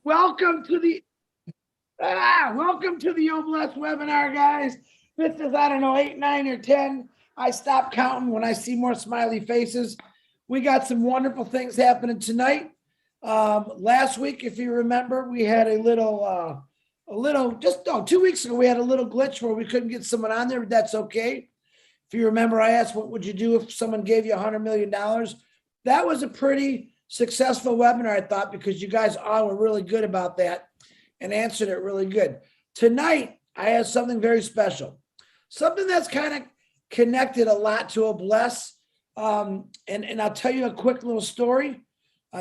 Welcome to the OBLESS webinar, guys. This is, I don't know, 8, 9, or 10. I stop counting when I see more smiley faces. We got some wonderful things happening tonight. Last week, if you remember, we had a little 2 weeks ago, we had a little glitch where we couldn't get someone on there, but that's okay. If you remember, I asked, what would you do if someone gave you $100 million? That was a pretty successful webinar, I thought, because you guys all were really good about that and answered it really good. Tonight, I have something very special, something that's kind of connected a lot to OBLESS. And I'll tell you a quick little story.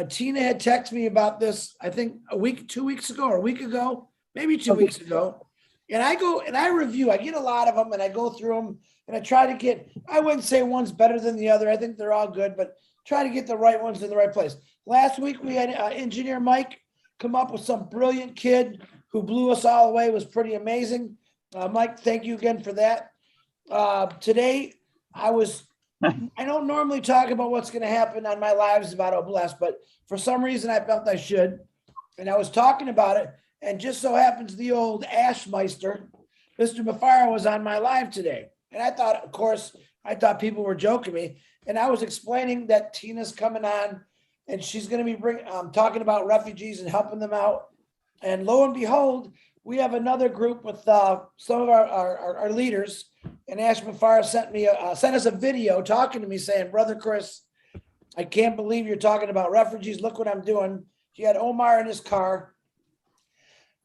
Tina had texted me about this, I think 2 weeks ago or a week ago, maybe 2 weeks ago. And I go and I review, I get a lot of them and I go through them and I try to get, I wouldn't say one's better than the other. I think they're all good, but try to get the right ones in the right place. Last week, we had engineer Mike come up with some brilliant kid who blew us all away. It was pretty amazing. Mike, thank you again for that. Today, I don't normally talk about what's going to happen on my lives about OBLESS, but for some reason I felt I should. And I was talking about it, and just so happens the old Ashmeister, Mr. Mafara, was on my live today. And I thought, of course, people were joking me. And I was explaining that Tina's coming on and she's going to be talking about refugees and helping them out. And lo and behold, we have another group with some of our leaders. And Ash Mafara sent us a video talking to me saying, Brother Chris, I can't believe you're talking about refugees. Look what I'm doing. He had Omar in his car.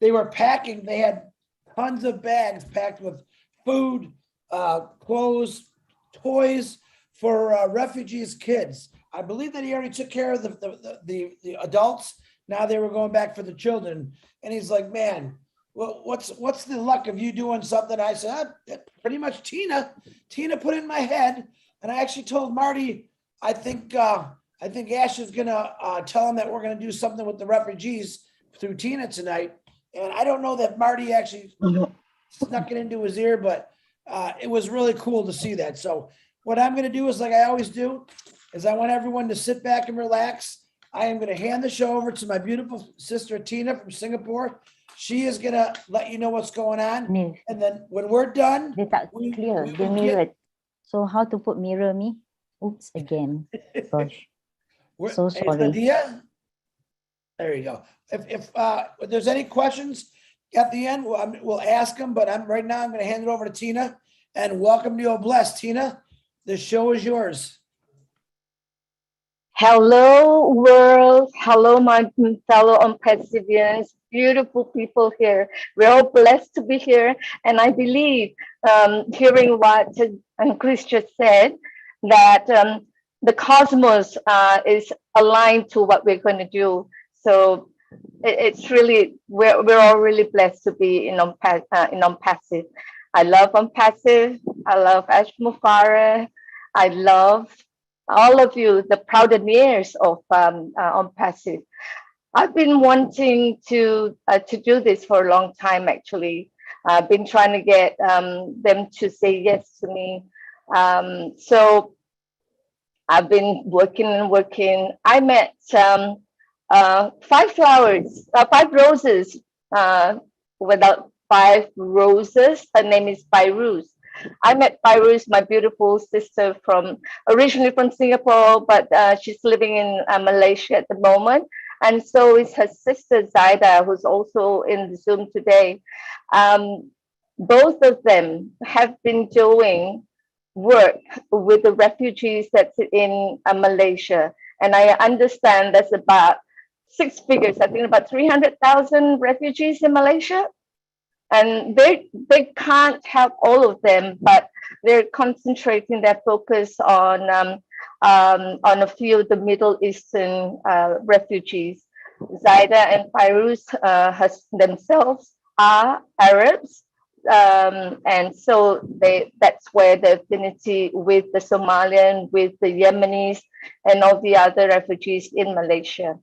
They were packing. They had tons of bags packed with food, clothes, toys for refugees' kids. I believe that he already took care of the adults. Now they were going back for the children. And he's like, man, well, what's the luck of you doing something? I said, pretty much Tina put it in my head. And I actually told Marty, I think Ash is gonna tell him that we're gonna do something with the refugees through Tina tonight. And I don't know that Marty actually snuck it into his ear, but it was really cool to see that. So what I'm going to do is, like I always do, is I want everyone to sit back and relax. I am going to hand the show over to my beautiful sister, Tina from Singapore. She is going to let you know what's going on. And then when we're done, they mirrored. So how to put mirror me? Oops, again. Gosh. So sorry. There you go. If there's any questions at the end, we'll ask them, but right now I'm going to hand it over to Tina. And welcome to OBLESS, Tina. The show is yours. Hello, world. Hello, my fellow ONPASSIVians. Beautiful people here. We're all blessed to be here. And I believe, hearing what Chris just said, that the cosmos is aligned to what we're going to do. So it's really, we're all really blessed to be in ONPASSIVE. I love ONPASSIVE. I love Ash Mafara. I love all of you, the pioneers of ONPASSIVE. I've been wanting to do this for a long time, actually. I've been trying to get them to say yes to me. So I've been working and working. I met 5 roses without 5 roses. Her name is Fairuz. I met Fairuz, my beautiful sister, originally from Singapore, but she's living in Malaysia at the moment. And so is her sister Zaida, who's also in the Zoom today. Both of them have been doing work with the refugees that's in Malaysia. And I understand that's about 6 figures, I think about 300,000 refugees in Malaysia. And they can't help all of them, but they're concentrating their focus on a few of the Middle Eastern refugees. Zaida and Fairuz themselves are Arabs, and so that's where the affinity with the Somalian, with the Yemenis, and all the other refugees in Malaysia.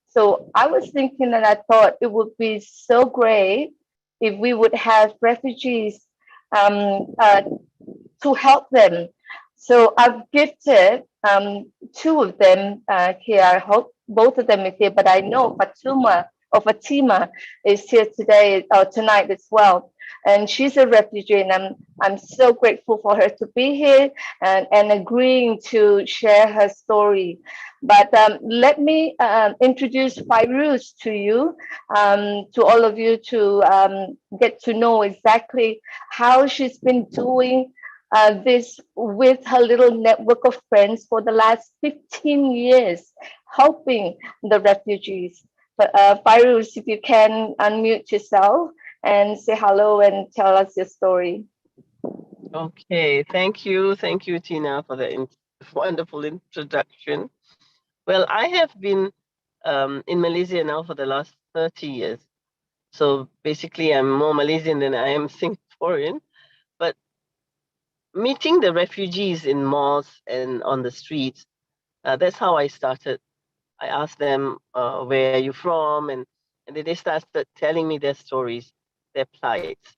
So I was thinking, and I thought it would be so great if we would have refugees to help them. So I've gifted 2 of them here. I hope both of them are here, but I know Fatuma of Fatima is here today or tonight as well. And she's a refugee, and I'm so grateful for her to be here and agreeing to share her story. But let me introduce Fairuz to you, to all of you, to get to know exactly how she's been doing this with her little network of friends for the last 15 years, helping the refugees. But Fairuz, if you can unmute yourself and say hello and tell us your story. Okay, thank you. Thank you, Tina, for the wonderful introduction. Well, I have been in Malaysia now for the last 30 years. So basically, I'm more Malaysian than I am Singaporean. But meeting the refugees in malls and on the streets, that's how I started. I asked them, where are you from? And then they started telling me their stories, their plights.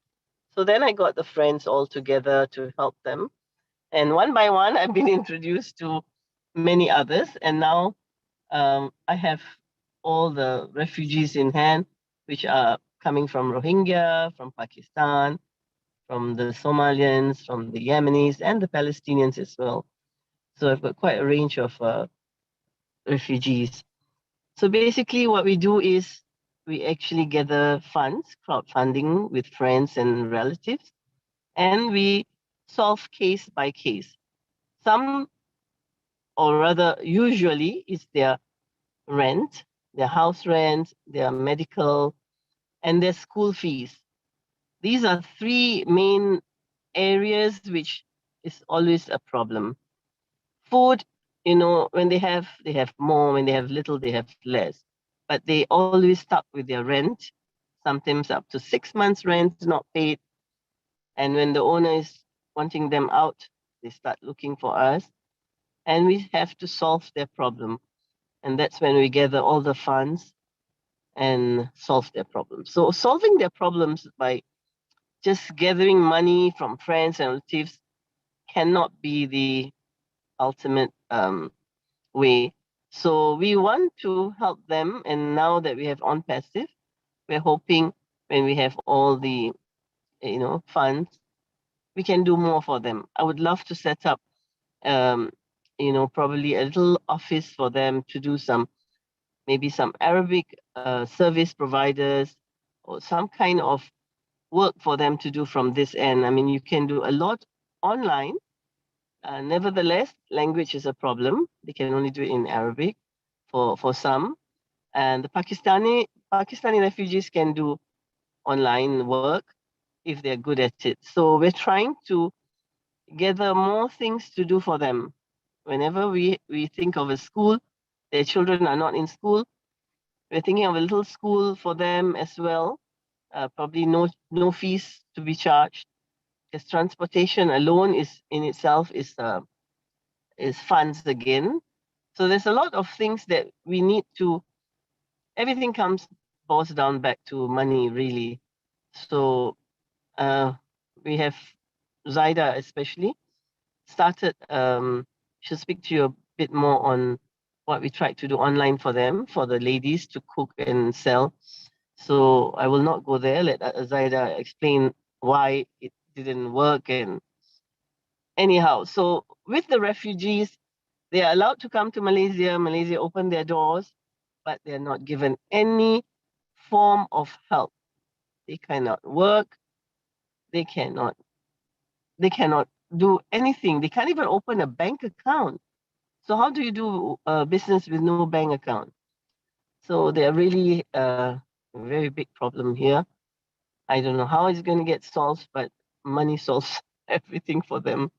So then I got the friends all together to help them. And one by one, I've been introduced to many others. And now I have all the refugees in hand, which are coming from Rohingya, from Pakistan, from the Somalians, from the Yemenis, and the Palestinians as well. So I've got quite a range of refugees. So basically, what we do is we actually gather funds, crowdfunding with friends and relatives, and we solve case by case. Some, or rather, usually, is their rent, their house rent, their medical, and their school fees. These are three main areas which is always a problem. Food, when they have more. When they have little, they have less. But they always stuck with their rent, sometimes up to 6 months rent not paid. And when the owner is wanting them out, they start looking for us. And we have to solve their problem. And that's when we gather all the funds and solve their problems. So solving their problems by just gathering money from friends and relatives cannot be the ultimate way. So we want to help them. And now that we have ONPASSIVE, we're hoping when we have all the funds, we can do more for them. I would love to set up probably a little office for them to do maybe some Arabic service providers or some kind of work for them to do from this end. I mean, you can do a lot online. Nevertheless, language is a problem. They can only do it in Arabic for some. And the Pakistani refugees can do online work if they're good at it. So we're trying to gather more things to do for them. Whenever we think of a school, their children are not in school, we're thinking of a little school for them as well. Probably no fees to be charged, because transportation alone is in itself is funds again. So there's a lot of things that we need to. Everything boils down back to money, really. So we have Zaida especially started. She'll speak to you a bit more on what we tried to do online for them, for the ladies to cook and sell. So I will not go there. Let Zaida explain why it didn't work. And anyhow, so with the refugees, they are allowed to come to Malaysia. Malaysia opened their doors, but they're not given any form of help. They cannot work. They cannot do anything. They can't even open a bank account. So how do you do business with no bank account? So they're really a very big problem here. I don't know how it's going to get solved, but money solves everything for them.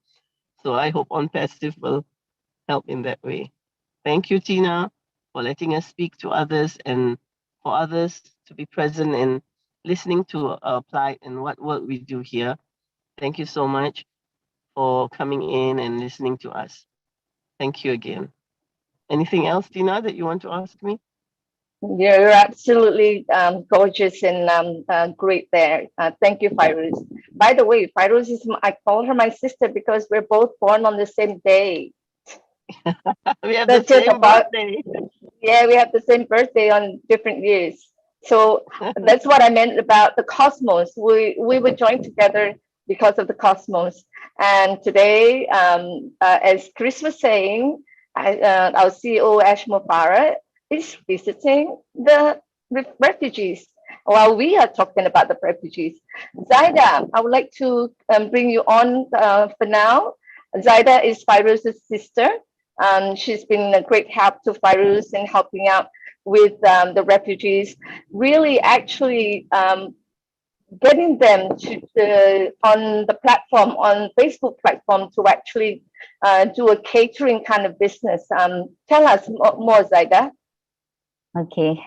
So I hope ONPASSIVE will help in that way. Thank you, Tina, for letting us speak to others and for others to be present and listening to our plight and what work we do here. Thank you so much for coming in and listening to us. Thank you again. Anything else, Tina, that you want to ask me? You're absolutely gorgeous and great there. Thank you, Fairuz. By the way, Fairuz I call her my sister because we're both born on the same day. We have the same birthday. Yeah, we have the same birthday on different years. So that's what I meant about the cosmos. We were joined together because of the cosmos. And today, as Chris was saying, our CEO Ash Mofara is visiting the refugees while we are talking about the refugees. Zaida, I would like to bring you on for now. Zaida is Fairuz's sister. She's been a great help to Fairuz in helping out with the refugees, really actually getting them to on the platform, on Facebook platform, to actually do a catering kind of business. Tell us more, Zaida. Okay.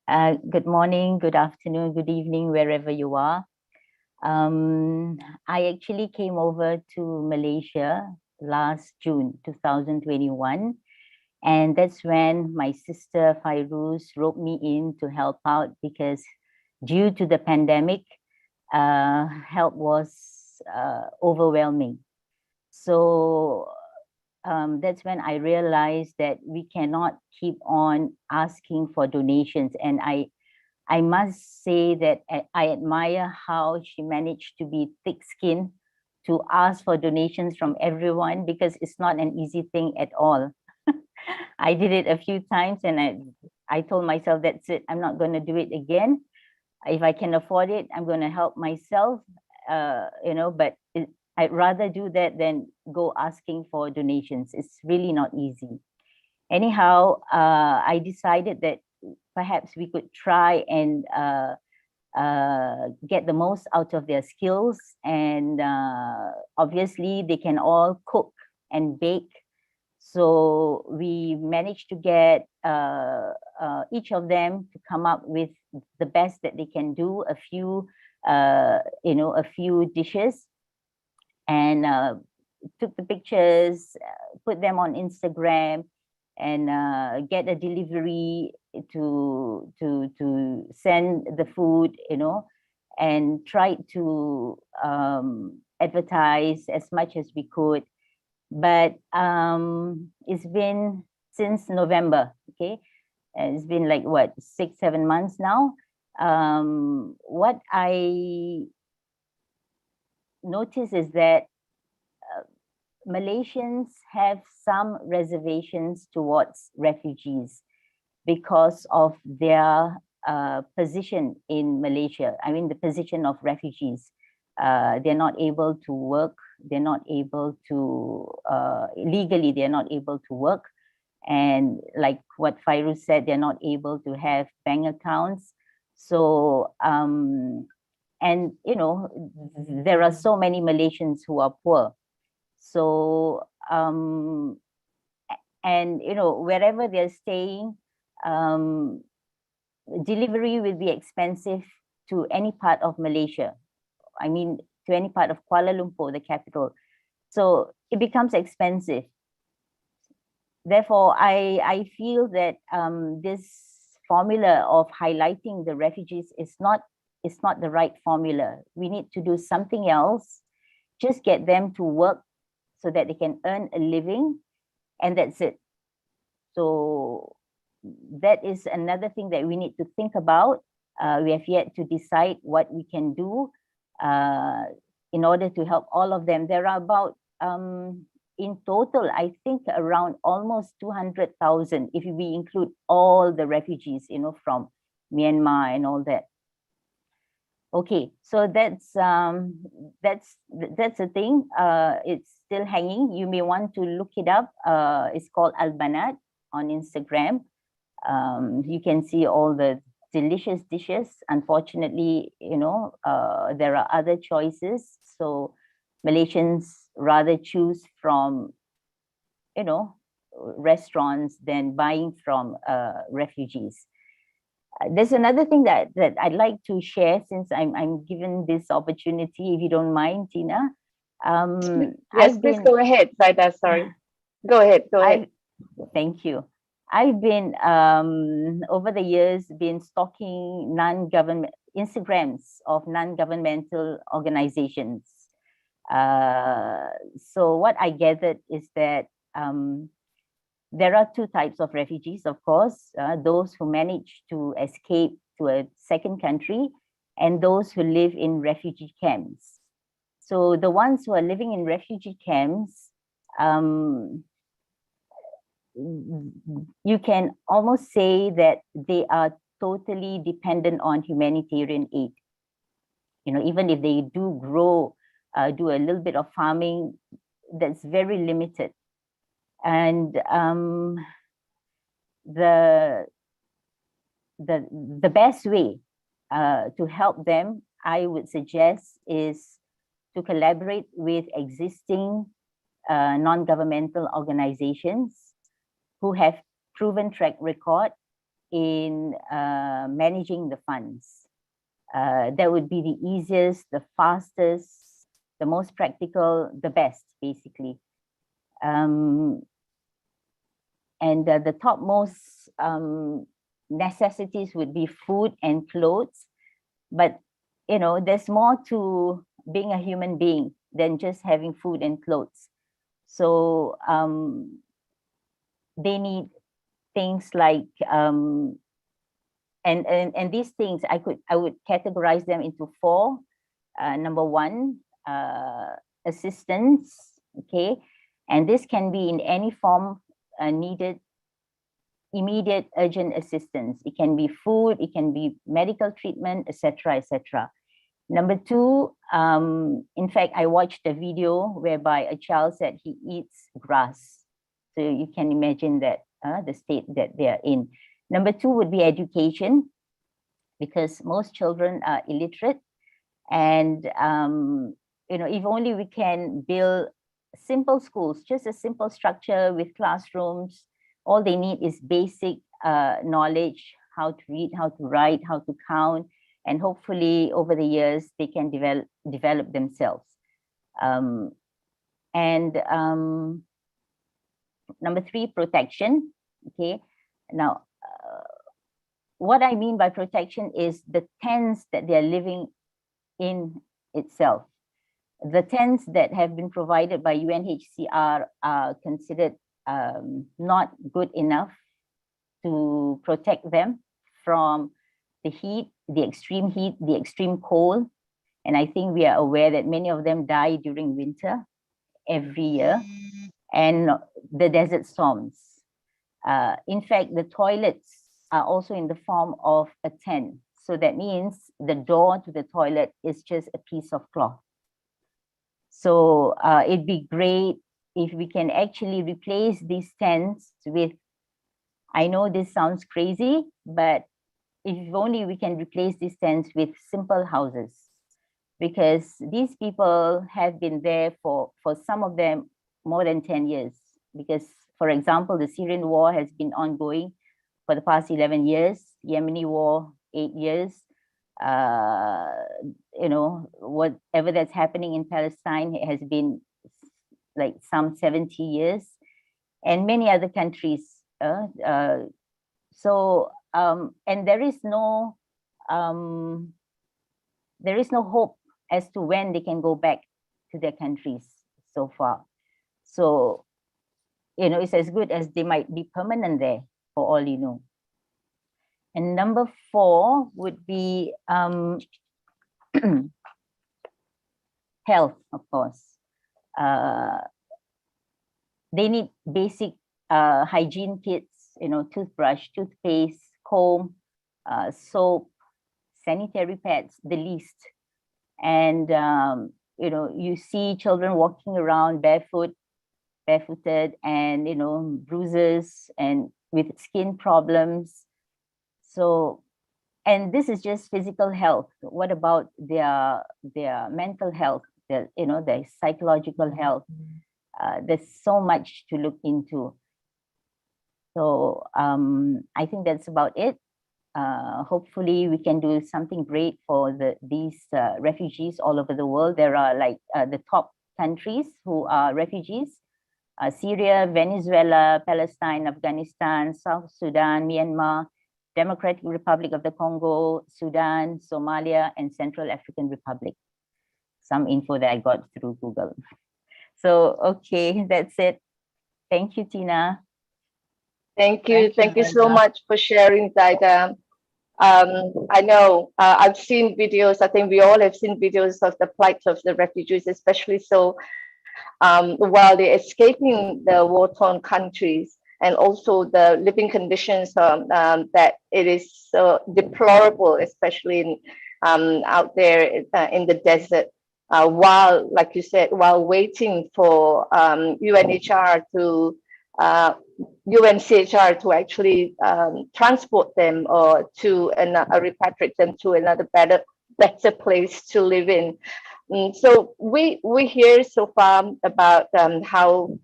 Good morning, good afternoon, good evening, wherever you are. I actually came over to Malaysia last June 2021. And that's when my sister Fairuz roped me in to help out, because due to the pandemic, help was overwhelming. So that's when I realized that we cannot keep on asking for donations. And I must say that I admire how she managed to be thick-skinned to ask for donations from everyone, because it's not an easy thing at all. I did it a few times, and I told myself, that's it, I'm not going to do it again. If I can afford it, I'm going to help myself, but I'd rather do that than go asking for donations. It's really not easy. Anyhow, I decided that perhaps we could try and get the most out of their skills. And obviously, they can all cook and bake. So we managed to get each of them to come up with the best that they can do, a few dishes, and took the pictures, put them on Instagram, and get a delivery to send the food, and tried to advertise as much as we could. But it's been since November, okay? And it's been like, what, 6-7 months now? What I notice is that Malaysians have some reservations towards refugees because of their position in Malaysia. I mean, the position of refugees. They're not able to work. They're not able to, legally, they're not able to work. And like what Fairuz said, they're not able to have bank accounts. So, and, there are so many Malaysians who are poor. So, and, wherever they're staying, delivery will be expensive to any part of Malaysia. I mean, to any part of Kuala Lumpur, the capital. So it becomes expensive. Therefore, I feel that this formula of highlighting the refugees is not the right formula. We need to do something else. Just get them to work so that they can earn a living, and that's it. So that is another thing that we need to think about. We have yet to decide what we can do in order to help all of them. There are about, in total, I think around almost 200,000, if we include all the refugees, from Myanmar and all that. Okay, so that's the thing. It's still hanging. You may want to look it up. It's called Al-Banat on Instagram. You can see all the delicious dishes. Unfortunately, there are other choices. So Malaysians rather choose from, restaurants than buying from refugees. There's another thing that I'd like to share, since I'm given this opportunity, if you don't mind, Tina. Yes, please go ahead, Zaida, sorry. Go ahead. Thank you. I've been, over the years, been stalking non-government Instagrams of non-governmental organizations. So what I gathered is that There are two types of refugees, of course, those who manage to escape to a second country and those who live in refugee camps. So the ones who are living in refugee camps, you can almost say that they are totally dependent on humanitarian aid. You know, even if they do grow, do a little bit of farming, that's very limited. And the best way to help them, I would suggest, is to collaborate with existing non-governmental organizations who have proven track record in managing the funds. That would be the easiest, the fastest, the most practical, the best, basically. And the topmost necessities would be food and clothes. But, you know, there's more to being a human being than just having food and clothes. So they need things like, and these things I would categorize them into four. Number one, assistance, okay? And this can be in any form needed, immediate urgent assistance. It can be food, it can be medical treatment, etc., etc. Number two, in fact, I watched a video whereby a child said he eats grass. So you can imagine that the state that they are in. Number two would be education, because most children are illiterate. And, you know, if only we can build simple schools, just a simple structure with classrooms, all they need is basic knowledge, how to read, how to write, how to count, and hopefully over the years they can develop themselves. Number three, protection. Okay, now what I mean by protection is the tents that they are living in itself. The tents that have been provided by UNHCR are considered not good enough to protect them from the heat, the extreme cold. And I think we are aware that many of them die during winter every year, and the desert storms. In fact, the toilets are also in the form of a tent. So that means the door to the toilet is just a piece of cloth. So it'd be great if we can actually replace these tents with, I know this sounds crazy, but if only we can replace these tents with simple houses, because these people have been there for some of them more than 10 years. Because, for example, the Syrian war has been ongoing for the past 11 years, Yemeni war, 8 years. You know, whatever that's happening in Palestine has been like some 70 years, and many other countries. And there is no hope as to when they can go back to their countries so far. So, you know, it's as good as they might be permanent there, for all you know. And number four would be health, of course. They need basic hygiene kits, you know, toothbrush, toothpaste, comb, soap, sanitary pads, the least. And, you know, you see children walking around barefooted, and, you know, bruises and with skin problems. So, and this is just physical health. What about their mental health, their psychological health? There's so much to look into. So I think that's about it. Hopefully we can do something great for these refugees all over the world. There are like the top countries who are refugees: Syria, Venezuela, Palestine, Afghanistan, South Sudan, Myanmar, Democratic Republic of the Congo, Sudan, Somalia, and Central African Republic. Some info that I got through Google. So, okay, that's it. Thank you, Tina. Thank you. Thank you so Zaida. much for sharing, Zaida. I know I've seen videos. I think we all have seen videos of the plight of the refugees, especially so while they're escaping the war-torn countries, and also the living conditions that it is so deplorable, especially in, out there in the desert. While, like you said, while waiting for UNHR to UNCHR to actually transport them or to repatriate them to another better place to live in. So we hear so far about how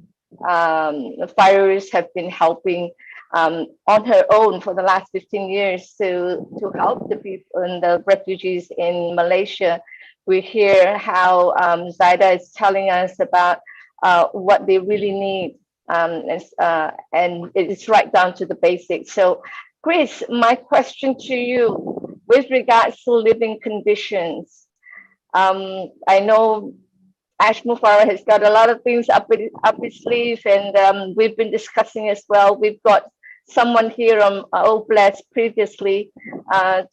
Fires have been helping on her own for the last 15 years to help the people and the refugees in Malaysia. We hear how Zaida is telling us about what they really need, and it's right down to the basics. So, Chris, my question to you with regards to living conditions, I know Ash Mufarah has got a lot of things up his sleeve, and we've been discussing as well. We've got someone here on Bless previously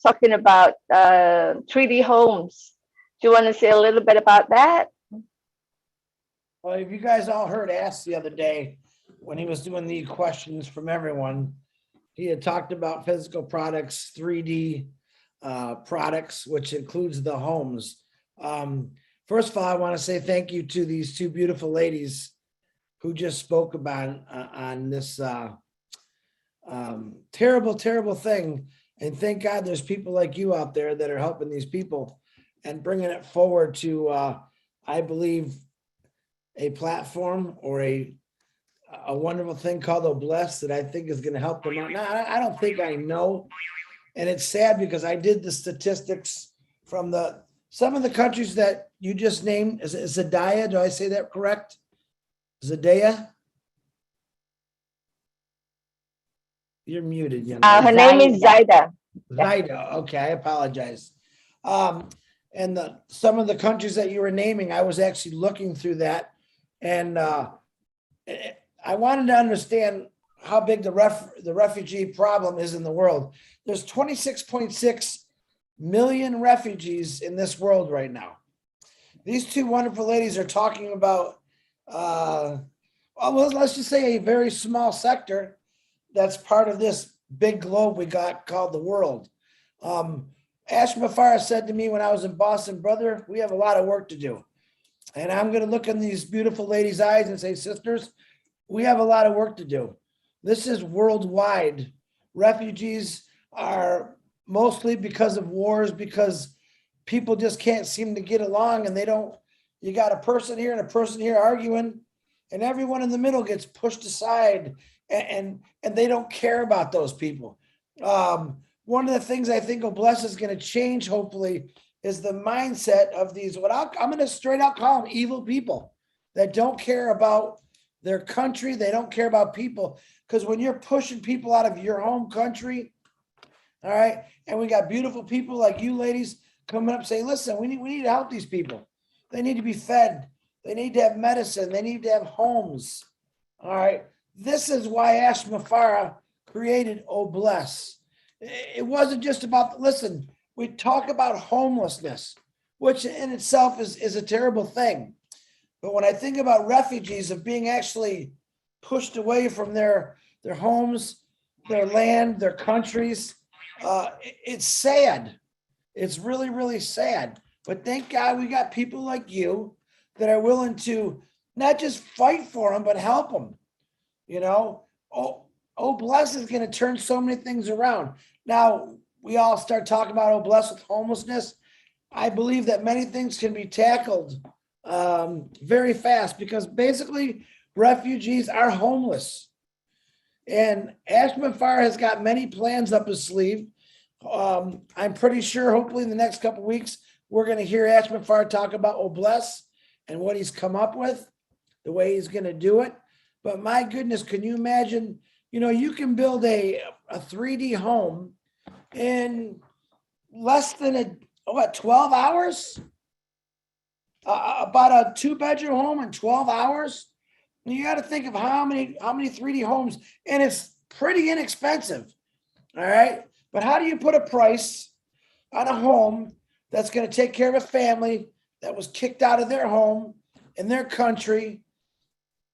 talking about 3D homes. Do you want to say a little bit about that? Well, if you guys all heard Ask the other day, when he was doing the questions from everyone, he had talked about physical products, 3D products, which includes the homes. First of all, I want to say thank you to these two beautiful ladies who just spoke about on this terrible, terrible thing. And thank God there's people like you out there that are helping these people and bringing it forward to, I believe, a platform or a wonderful thing called OBLESS that I think is going to help them out. Now, I don't think I know. And it's sad because I did the statistics from some of the countries that you just named. Is it Zendaya? Do I say that correct? Zendaya? You're muted, young lady. Her name is Zaida. Zaida. Okay, I apologize. And some of the countries that you were naming, I was actually looking through that, and I wanted to understand how big the refugee problem is in the world. There's 26.6 million refugees in this world right now. These two wonderful ladies are talking about, well, let's just say a very small sector that's part of this big globe we got called the world. Ash Mufarah said to me when I was in Boston, brother, we have a lot of work to do. And I'm going to look in these beautiful ladies' eyes and say, sisters, we have a lot of work to do. This is worldwide. Refugees are mostly because of wars, because people just can't seem to get along, and you got a person here and a person here arguing, and everyone in the middle gets pushed aside, and they don't care about those people. One of the things I think OBLESS is going to change, hopefully, is the mindset of these, I'm going to straight out call them evil people that don't care about their country. They don't care about people. Because when you're pushing people out of your home country, all right, and we got beautiful people like you ladies coming up saying, listen, we need to help these people. They need to be fed. They need to have medicine. They need to have homes. All right. This is why Ash Mufarah created OBLESS. It wasn't just about, listen, we talk about homelessness, which in itself is a terrible thing. But when I think about refugees of being actually pushed away from their homes, their land, their countries, it's sad. It's really, really sad. But thank God we got people like you that are willing to not just fight for them, but help them. You know, OBLESS is going to turn so many things around. Now, we all start talking about OBLESS with homelessness. I believe that many things can be tackled very fast, because basically refugees are homeless. And Ash Mufarah has got many plans up his sleeve. I'm pretty sure hopefully in the next couple of weeks, we're going to hear Ash Mufarah talk about OBLESS and what he's come up with, the way he's going to do it. But my goodness, can you imagine, you can build a 3D home in less than 12 hours? About a 2-bedroom home in 12 hours? You got to think of how many 3D homes, and it's pretty inexpensive. All right. But how do you put a price on a home that's going to take care of a family that was kicked out of their home in their country?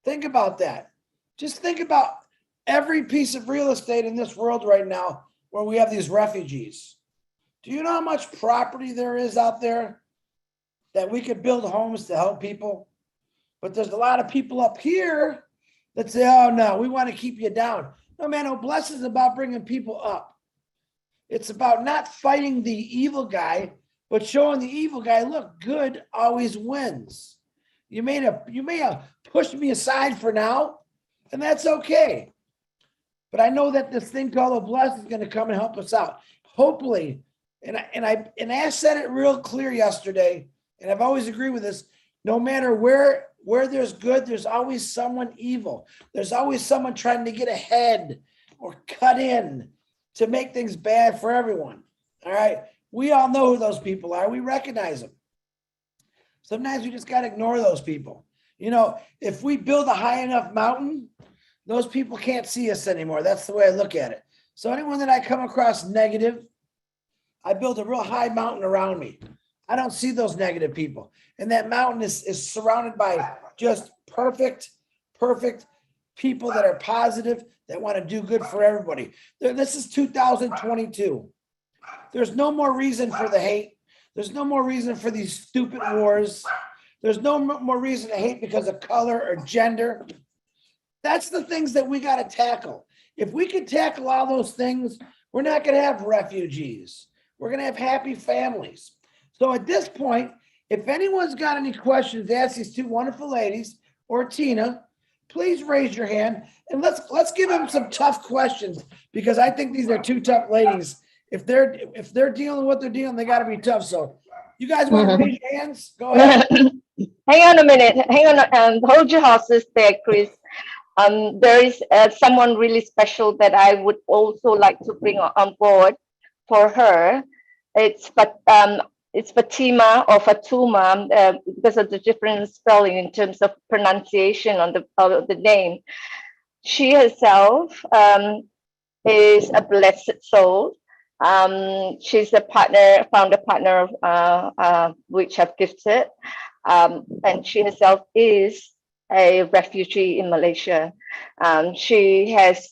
Think about that. Just think about every piece of real estate in this world right now where we have these refugees. Do you know how much property there is out there that we could build homes to help people? But there's a lot of people up here that say, oh no, we want to keep you down. No, man, OBLESS is about bringing people up. It's about not fighting the evil guy, but showing the evil guy, look, good always wins. You may have pushed me aside for now, and that's okay. But I know that this thing called OBLESS is going to come and help us out. Hopefully, and I said it real clear yesterday, and I've always agreed with this. No matter where there's good, there's always someone evil. There's always someone trying to get ahead or cut in to make things bad for everyone. All right. We all know who those people are. We recognize them. Sometimes we just got to ignore those people. You know, if we build a high enough mountain, those people can't see us anymore. That's the way I look at it. So anyone that I come across negative, I build a real high mountain around me. I don't see those negative people. And that mountain is surrounded by just perfect people that are positive, that want to do good for everybody. This is 2022. There's no more reason for the hate. There's no more reason for these stupid wars. There's no more reason to hate because of color or gender. That's the things that we got to tackle. If we could tackle all those things, we're not going to have refugees. We're going to have happy families. So at this point, if anyone's got any questions, ask these two wonderful ladies or Tina, please raise your hand and let's give them some tough questions, because I think these are two tough ladies. If they're dealing with what they're dealing, they got to be tough. So you guys want to raise your hands? Go ahead. Hang on a minute. Hang on. Hold your horses there, Chris. There is someone really special that I would also like to bring on board for her. It's Fatima or Fatuma because of the different spelling in terms of pronunciation on the name. She herself is a blessed soul. She's a founder partner of which I've gifted, and she herself is a refugee in Malaysia. She has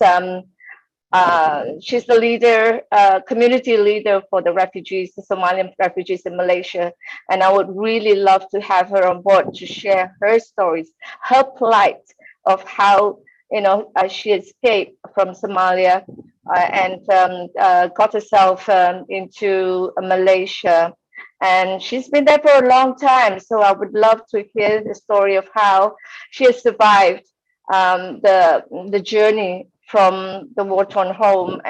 she's the leader, community leader for the refugees, the Somalian refugees in Malaysia. And I would really love to have her on board to share her stories, her plight of how, she escaped from Somalia and got herself into Malaysia. And she's been there for a long time. So I would love to hear the story of how she has survived the journey from the war-torn home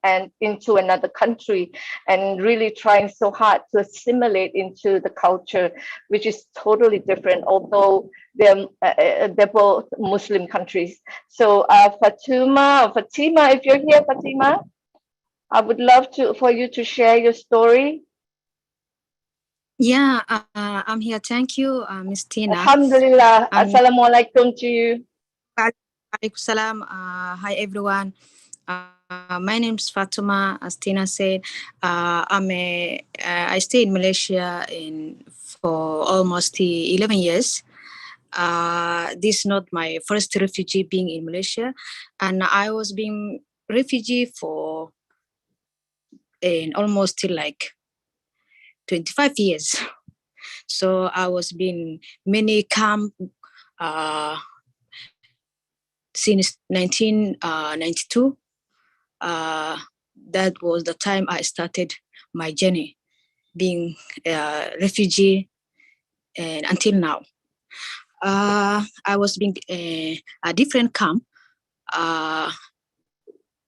and into another country, and really trying so hard to assimilate into the culture, which is totally different, although they're both Muslim countries. So Fatima, if you're here, Fatima, I would love for you to share your story. Yeah, I'm here. Thank you, Miss Tina. Alhamdulillah. Assalamualaikum to you. Salam. Hi, everyone. My name is Fatuma. As Tina said, I stay in Malaysia for almost 11 years. This is not my first refugee being in Malaysia, and I was being refugee for almost like 25 years. So I was being many camp since 1992. That was the time I started my journey being a refugee, and until now. I was being a different camp,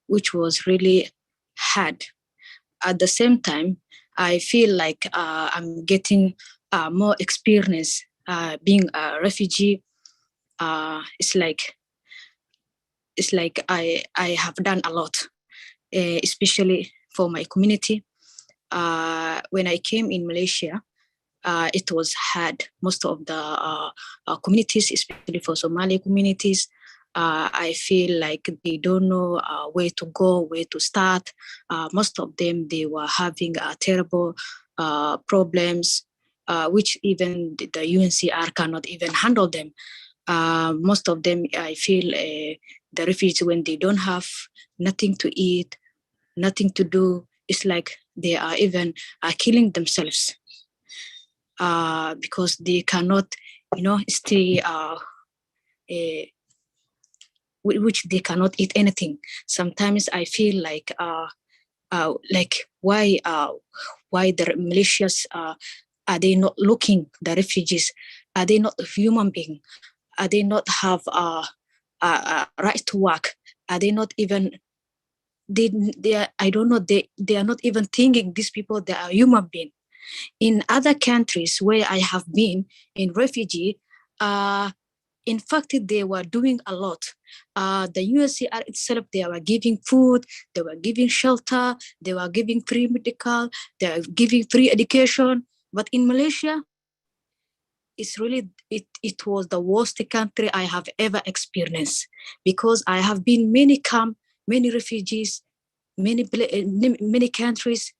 which was really hard. At the same time, I feel like I'm getting more experience being a refugee. It's like I have done a lot, especially for my community. When I came in Malaysia, it was hard. Most of the communities, especially for Somali communities, I feel like they don't know where to go, where to start. Most of them, they were having terrible problems, which even the UNCR cannot even handle them. Most of them, I feel the refugees, when they don't have nothing to eat, nothing to do, it's like they are even killing themselves because they cannot, stay, which they cannot eat anything. Sometimes I feel like why the militias are they not looking the refugees? Are they not a human being? Are they not have right to work? Are they not even they are, I don't know, they are not even thinking these people, they are human being. In other countries where I have been in refugee, in fact, they were doing a lot. The UNHCR itself, they were giving food, they were giving shelter, they were giving free medical, they were giving free education. But in Malaysia, it's really, it was the worst country I have ever experienced, because I have been many camp, many refugees, many countries.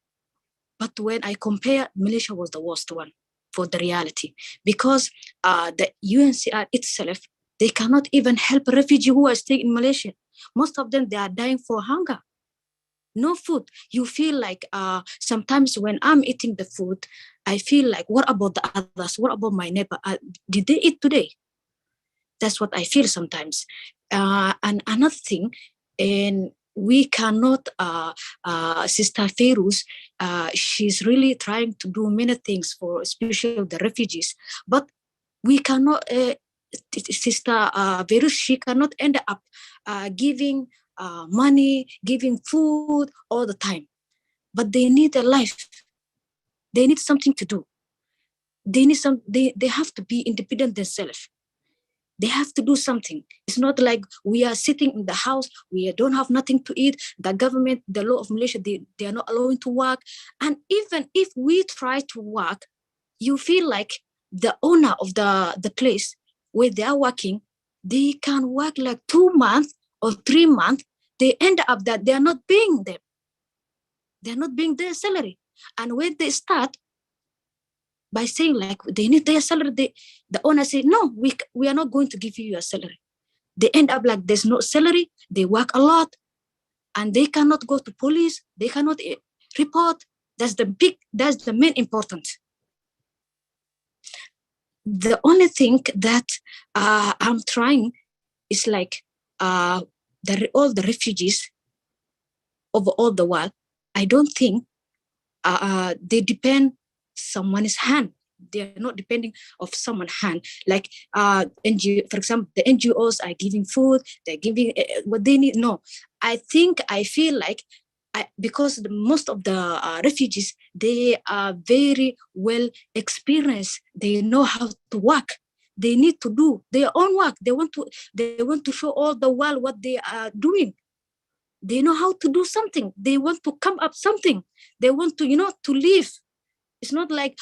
But when I compare, Malaysia was the worst one for the reality, because the UNHCR itself, they cannot even help refugees who are staying in Malaysia. Most of them, they are dying for hunger. No food. You feel like sometimes when I'm eating the food, I feel like, what about the others? What about my neighbor? Did they eat today? That's what I feel sometimes. And another thing, and we cannot, Sister Ferus, she's really trying to do many things for especially the refugees, but we cannot, Sister Ferus, she cannot end up giving money, giving food all the time. But they need a life. They need something to do. They need they have to be independent themselves. They have to do something. It's not like we are sitting in the house, we don't have nothing to eat. The government, the law of Malaysia, they are not allowing to work. And even if we try to work, you feel like the owner of the place where they are working, they can work like 2 months or 3 months. They end up that they are not paying them. They're not paying their salary. And when they start by saying like they need their salary, the owner say, no, we are not going to give you your salary. They end up like there's no salary, they work a lot, and they cannot go to police, they cannot report. That's the main importance. The only thing that I'm trying is like all the refugees over all the world, I don't think they depend someone's hand. They're not depending of someone's hand. Like NGO, for example, the NGOs are giving food, they're giving what they need. No, I feel like because most of the refugees, they are very well experienced. They know how to work. They need to do their own work. They want to show all the world what they are doing. They know how to do something. They want to come up something. They want to, to live. It's not like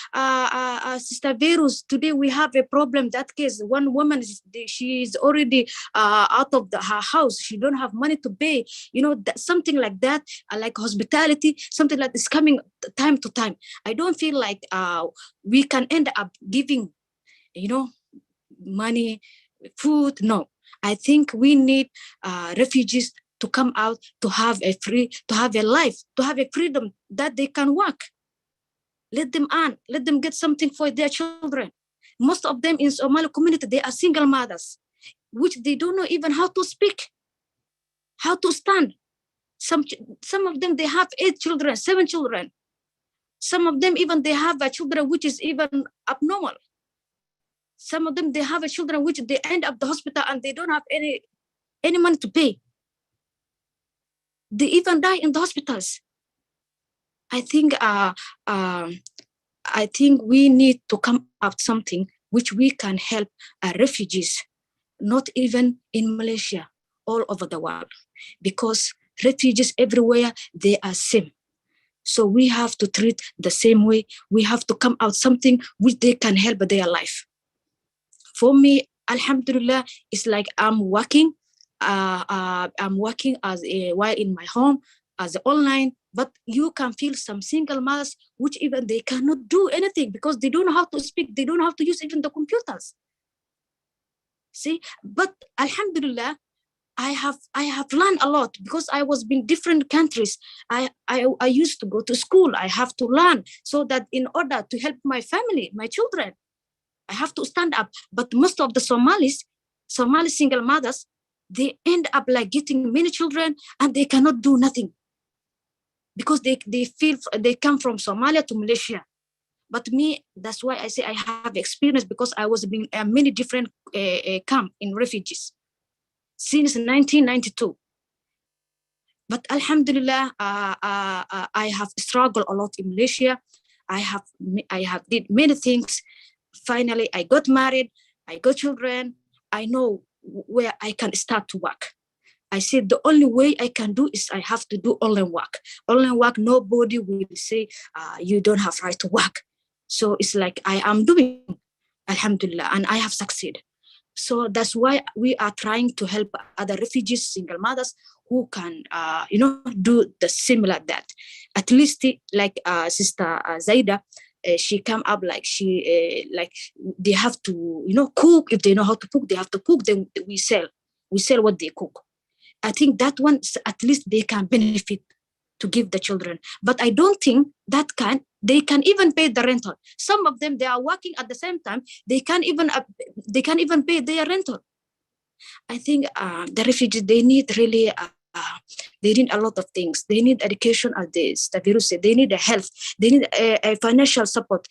Sister Verus, today we have a problem. That case, one woman, she's already out of her house. She don't have money to pay. Something like that, like hospitality, something like this coming time to time. I don't feel like we can end up giving, money, food. No, I think we need refugees to come out, to have a life, to have a freedom that they can work. Let them earn, let them get something for their children. Most of them in Somali community, they are single mothers, which they don't know even how to speak, how to stand. Some of them, they have 8 children, 7 children. Some of them even they have children which is even abnormal. Some of them, they have children which they end up the hospital and they don't have any money to pay. They even die in the hospitals. I think we need to come up something which we can help refugees, not even in Malaysia, all over the world, because refugees everywhere, they are same. So we have to treat the same way. We have to come out something which they can help their life. For me, Alhamdulillah, it's like I'm working. I'm working while in my home as online, but you can feel some single mothers which even they cannot do anything because they don't know how to speak, they don't know how to use even the computers. See, but Alhamdulillah, I have learned a lot because I was in different countries. I used to go to school. I have to learn so that in order to help my family, my children, I have to stand up. But most of the Somali single mothers, they end up like getting many children and they cannot do nothing because they feel they come from Somalia to Malaysia. But me, that's why I say I have experience because I was in many different camp in refugees since 1992. But Alhamdulillah, I have struggled a lot in Malaysia. I have did many things. Finally, I got married. I got children. I know where I can start to work. I said the only way I can do is I have to do online work. Online work, nobody will say you don't have right to work. So it's like I am doing, Alhamdulillah, and I have succeeded. So that's why we are trying to help other refugees, single mothers who can, do the similar that. At least like Sister Zaida, she come up like they have to, cook. If they know how to cook, they have to cook. Then we sell what they cook. I think that one, at least they can benefit to give the children. But I don't think they can even pay the rental. Some of them, they are working at the same time. They can't even pay their rental. I think the refugees, they need really, they need a lot of things. They need education, as the virus said. They need health. They need a financial support.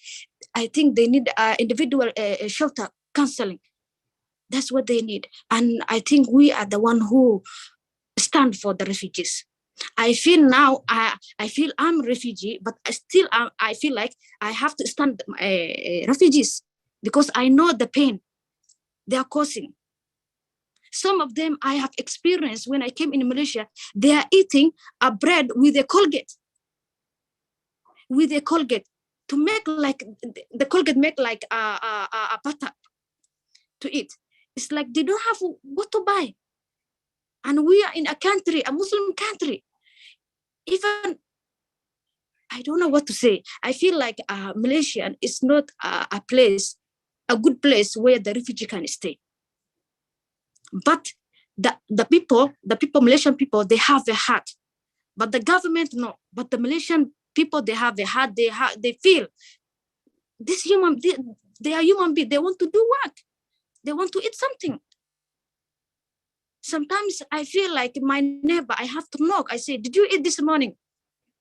I think they need individual shelter, counseling. That's what they need. And I think we are the one who stand for the refugees. I feel now, I feel I'm a refugee, but I feel like I have to stand refugees because I know the pain they are causing. Some of them I have experienced when I came in Malaysia, they are eating a bread with a Colgate. To make like, the Colgate make like a butter to eat. It's like they don't have what to buy. And we are in a country, a Muslim country. Even, I don't know what to say. I feel like Malaysia is not a good place where the refugee can stay. But the people, Malaysian people, they have a heart. But the government, no. But the Malaysian people, they have a heart. They feel this they are human beings. They want to do work. They want to eat something. Sometimes I feel like my neighbor, I have to knock. I say, did you eat this morning?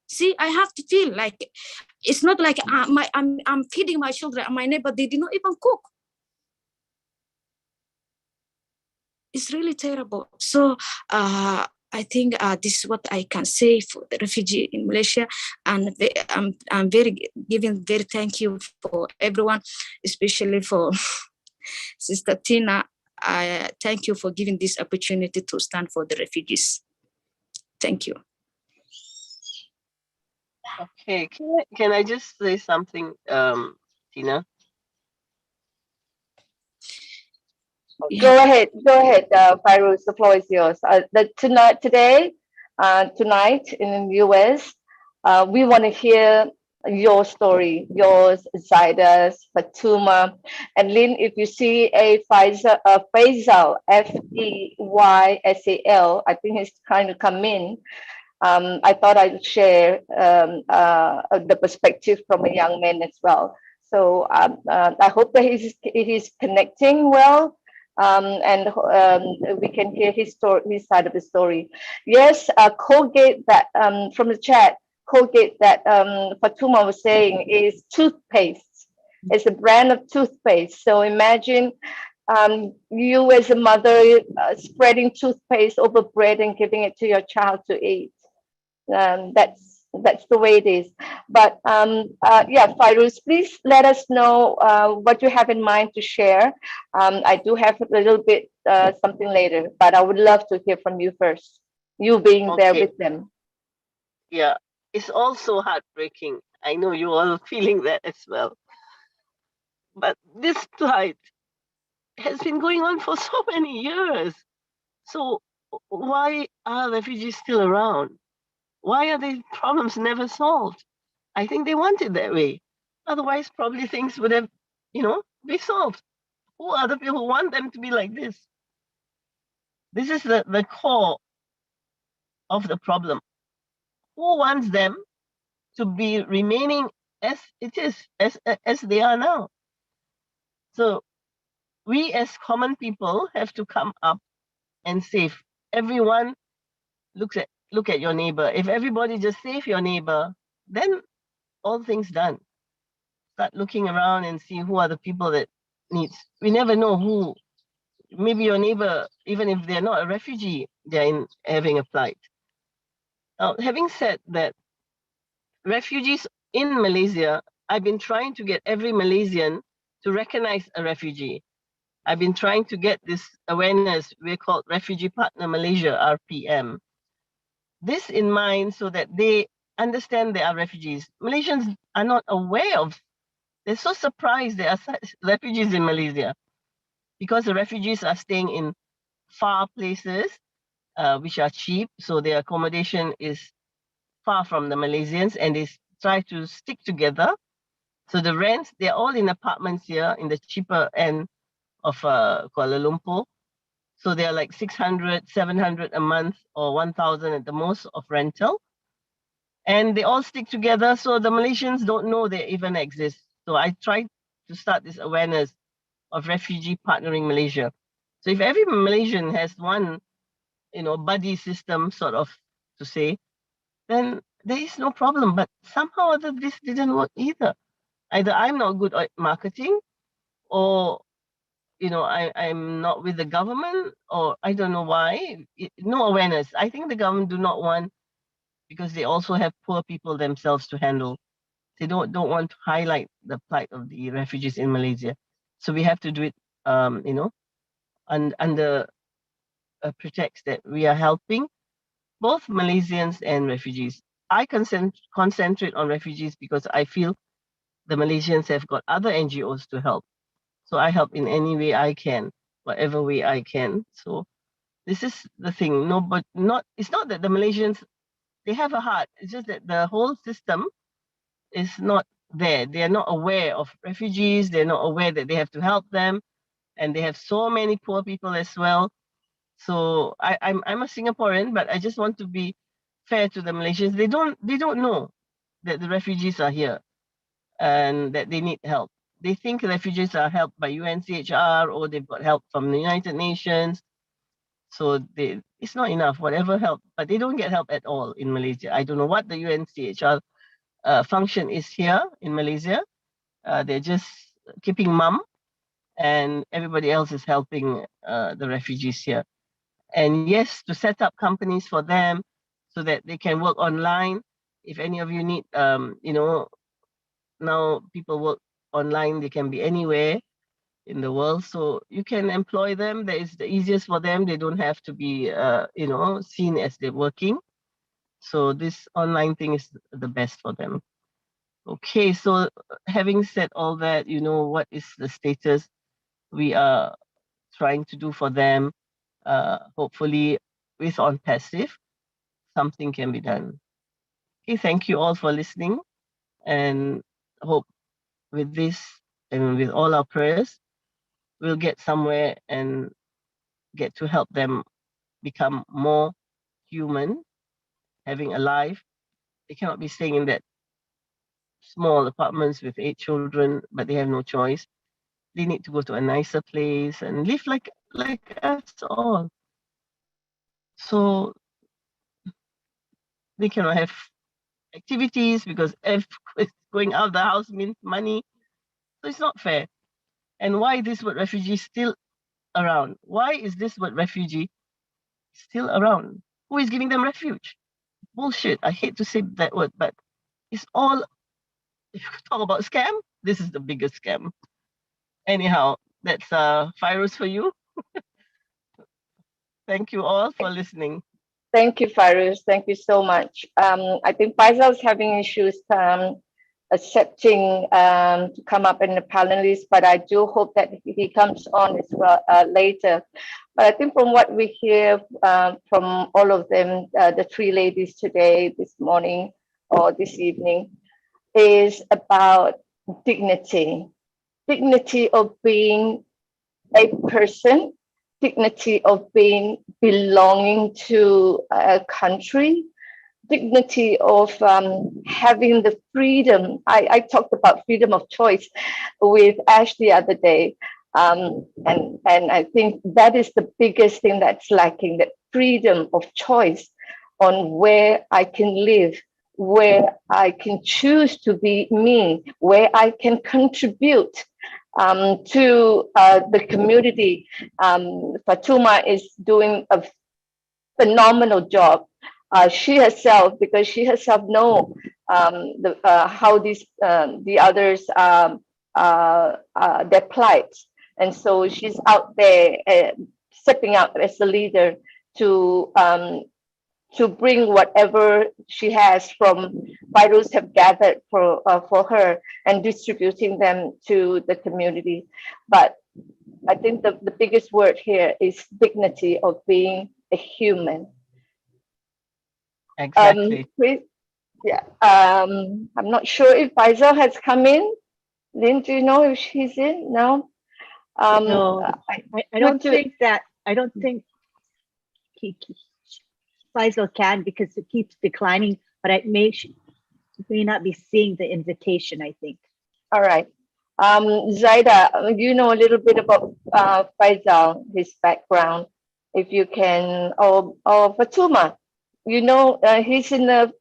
See, I have to feel like, it's not like I'm feeding my children and my neighbor, they did not even cook. It's really terrible. So I think this is what I can say for the refugee in Malaysia. And I'm very thank you for everyone, especially for Sister Tina. I thank you for giving this opportunity to stand for the refugees. Thank you. Okay, can I just say something, Tina? Go ahead, Fairuz, the floor is yours. Tonight in the US, we want to hear your story, yours, Zaida's, Fatuma, and Lynn. If you see a Faisal, Feysal, I think he's trying to come in. I thought I'd share the perspective from a young man as well. So I hope that he's connecting well. And we can hear his side of the story. Yes, Colgate, that from the chat, Colgate that Fatuma was saying is toothpaste. It's a brand of toothpaste. So imagine you as a mother spreading toothpaste over bread and giving it to your child to eat. That's the way it is. But yeah, Fairuz, please let us know what you have in mind to share. I do have a little bit something later, but I would love to hear from you first. You being there with them. Yeah, it's also heartbreaking. I know you all are feeling that as well. But this plight has been going on for so many years. So why are refugees still around? Why are these problems never solved? I think they want it that way. Otherwise, probably things would have, be solved. Who are the people who want them to be like this? This is the core of the problem. Who wants them to be remaining as it is, as they are now? So we as common people have to come up and save. Everyone look at your neighbor. If everybody just save your neighbor, then all things done. Start looking around and see who are the people that needs. We never know who. Maybe your neighbor, even if they're not a refugee, they're having a plight. Now, having said that, refugees in Malaysia, I've been trying to get every Malaysian to recognize a refugee. I've been trying to get this awareness. We're called Refugee Partner Malaysia, RPM. This in mind so that they understand they are refugees. Malaysians are not aware of. They're so surprised there are such refugees in Malaysia because the refugees are staying in far places, which are cheap. So their accommodation is far from the Malaysians, and they try to stick together. So the rents, they're all in apartments here in the cheaper end of Kuala Lumpur. So they're like 600, 700 a month or 1,000 at the most of rental. And they all stick together. So the Malaysians don't know they even exist. So I tried to start this awareness of refugee partnering Malaysia. So if every Malaysian has one, buddy system sort of to say, then there is no problem. But somehow or other, this didn't work either. Either I'm not good at marketing, or I'm not with the government, or I don't know why. No awareness. I think the government do not want, because they also have poor people themselves to handle. They don't want to highlight the plight of the refugees in Malaysia. So we have to do it, under a pretext that we are helping both Malaysians and refugees. I concentrate on refugees because I feel the Malaysians have got other NGOs to help. So I help in any way I can, whatever way I can. So this is the thing. No, but it's not that the Malaysians, they have a heart. It's just that the whole system is not there. They are not aware of refugees. They're not aware that they have to help them. And they have so many poor people as well. So I'm a Singaporean, but I just want to be fair to the Malaysians. They don't know that the refugees are here and that they need help. They think refugees are helped by UNCHR or they've got help from the United Nations. So it's not enough, whatever help, but they don't get help at all in Malaysia. I don't know what the UNCHR function is here in Malaysia. They're just keeping mum, and everybody else is helping the refugees here. And yes, to set up companies for them so that they can work online. If any of you need, now people work online, they can be anywhere in the world. So you can employ them. That is the easiest for them. They don't have to be, seen as they're working. So this online thing is the best for them. Okay, so having said all that, what is the status we are trying to do for them? Hopefully with ONPASSIVE, something can be done. Okay, thank you all for listening, and hope with this and with all our prayers, we'll get somewhere and get to help them become more human, having a life. They cannot be staying in that small apartments with 8 children, but they have no choice. They need to go to a nicer place and live like us all. So they cannot have activities because going out of the house means money. So it's not fair. And why this word refugee still around? Why is this word refugee still around? Who is giving them refuge? Bullshit. I hate to say that word, but it's all, if you talk about scam, this is the biggest scam. Anyhow, that's Fairuz for you. Thank you all for listening. Thank you, Fairuz. Thank you so much. I think Faisal is having issues accepting to come up in the panelist, but I do hope that he comes on as well later. But I think from what we hear from all of them, the three ladies today, this morning or this evening, is about dignity. Dignity of being a person, dignity of being belonging to a country, dignity of having the freedom. I talked about freedom of choice with Ash the other day. And I think that is the biggest thing that's lacking, that freedom of choice on where I can live, where I can choose to be me, where I can contribute to the community. Fatuma is doing a phenomenal job. She herself, because she herself know how these the others their plight, and so she's out there stepping out as a leader to bring whatever she has from Virus have gathered for her and distributing them to the community. But I think the biggest word here is dignity of being a human. Exactly. Chris, yeah. I'm not sure if Faisal has come in. Lynn, do you know if she's in? No. No, I don't think Faisal can, because it keeps declining, but it may not be seeing the invitation, I think. All right. Zaida, you know a little bit about Faisal, his background. If you can, or Fatuma, you know, he's in the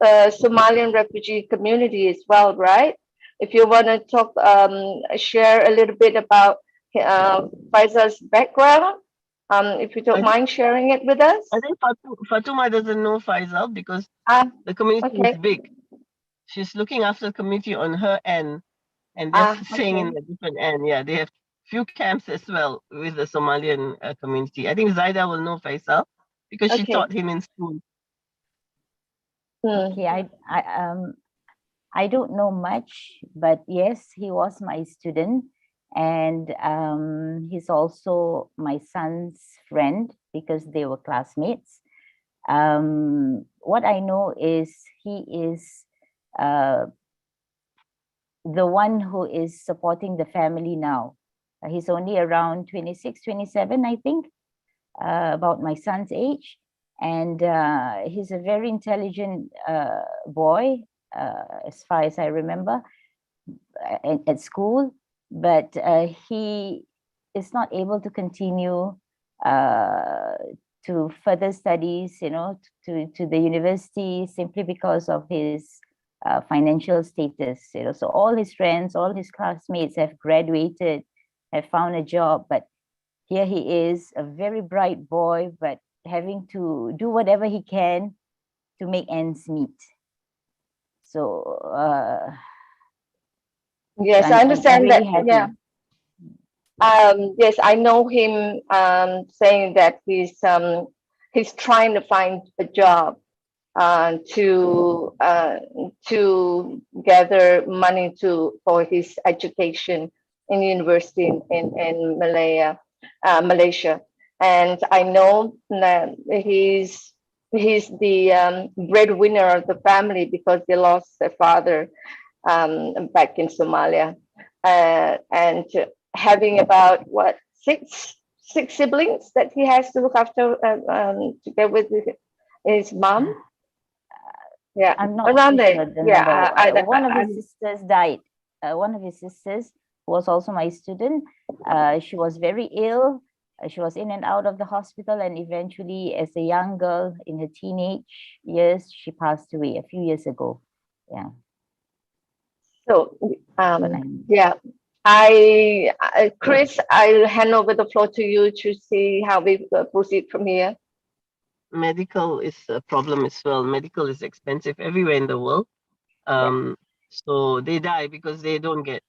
Somalian refugee community as well, right? If you want to talk, share a little bit about Faisal's background, if you don't mind sharing it with us. I think Fatuma doesn't know Faisal because the community okay. is big. She's looking after the community on her end, and they're staying in a different end. Yeah, they have few camps as well with the Somalian community. I think Zaida will know Faisal because she taught him in school. Okay, I don't know much, but yes, he was my student, and he's also my son's friend because they were classmates. What I know is he is the one who is supporting the family now. He's only around 26, 27, I think, about my son's age. And he's a very intelligent boy, as far as I remember, at school. But he is not able to continue to further studies, you know, to the university, simply because of his financial status. You know, so all his friends, all his classmates have graduated, have found a job, but here he is, a very bright boy, but having to do whatever he can to make ends meet. So yes, so I understand really that. happy. Yeah. Yes, I know him saying that he's trying to find a job to gather money for his education in university in Malaysia. And I know that he's the breadwinner of the family because they lost their father back in Somalia, and having about six siblings that he has to look after together with his mom. Yeah, I'm not around too there. sure the Yeah, number. One of his sisters died. One of his sisters was also my student. She was very ill. She was in and out of the hospital, and eventually, as a young girl in her teenage years, she passed away a few years ago. Yeah. So, yeah, Chris, I'll hand over the floor to you to see how we proceed from here. Medical is a problem as well. Medical is expensive everywhere in the world. So they die because they don't get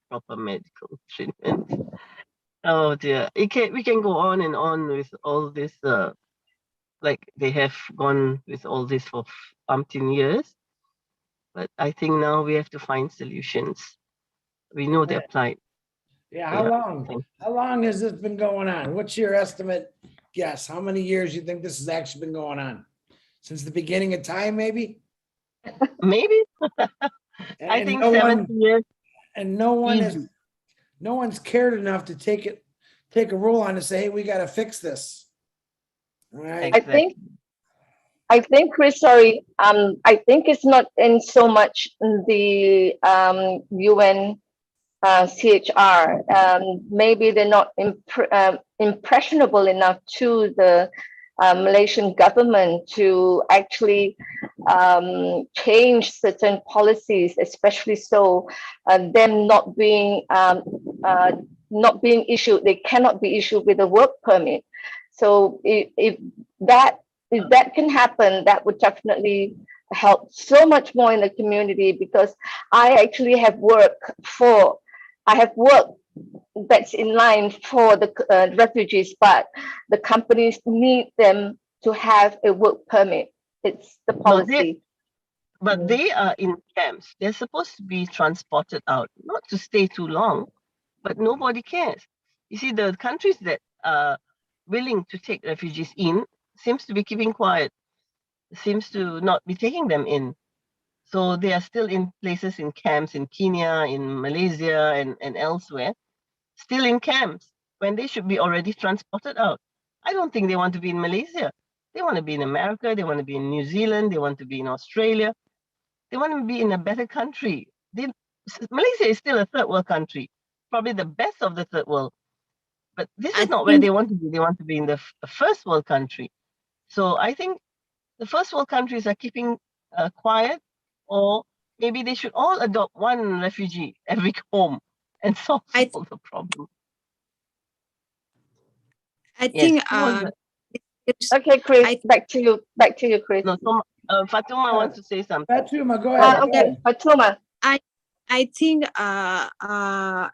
proper medical treatment. Oh dear. We can go on and on with all this, like they have gone with all this for umpteen years. But I think now we have to find solutions. We know their plight. Yeah, how long has this been going on? What's your estimate guess? How many years you think this has actually been going on? Since the beginning of time, maybe? Maybe. And- I and think no 70 one- years. And no one is, Easy. no one's cared enough to take a rule on and say, hey, we gotta fix this. All right, Exactly. I think, Chris, sorry, I think it's not in so much the UN CHR. Maybe they're not impressionable enough to the Malaysian government to actually change certain policies, especially so them not being issued. They cannot be issued with a work permit. So if that can happen, that would definitely help so much more in the community, because I actually have work that's in line for the refugees, but the companies need them to have a work permit. It's the policy. But they are in camps. They're supposed to be transported out, not to stay too long, but nobody cares. You see, the countries that are willing to take refugees in seems to be keeping quiet, seems to not be taking them in. So they are still in places, in camps in Kenya, in Malaysia, and elsewhere, still in camps when they should be already transported out. I don't think they want to be in Malaysia. They want to be in America, they want to be in New Zealand, they want to be in Australia. They want to be in a better country. Malaysia is still a third world country, probably the best of the third world. But this is not where they want to be. They want to be in the first world country. So I think the first world countries are keeping quiet, or maybe they should all adopt one refugee every home and solve all the problem. I Yes, think who was that? Okay, Chris, back to you, Chris. No, so Fatuma wants to say something. Fatuma, go ahead. Okay, Fatuma. I think the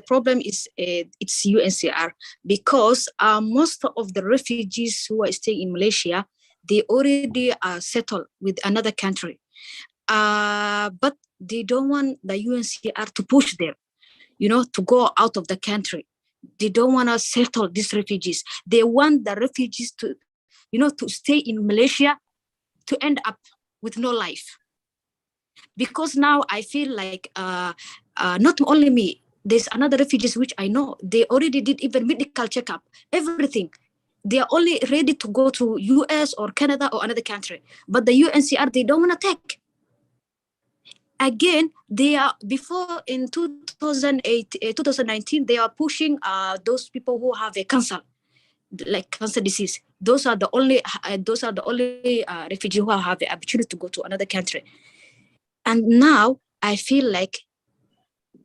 problem is it's UNHCR, because most of the refugees who are staying in Malaysia, they already are settled with another country, but they don't want the UNHCR to push them, to go out of the country. They don't want to settle these refugees. They want the refugees to, to stay in Malaysia, to end up with no life. Because now I feel like not only me, there's another refugees which I know, they already did even medical checkup, everything. They are only ready to go to US or Canada or another country. But the UNHCR, they don't want to take. Again, they are, before in 2019, they are pushing those people who have a cancer, like cancer disease. Those are the only refugees who have the opportunity to go to another country. And now I feel like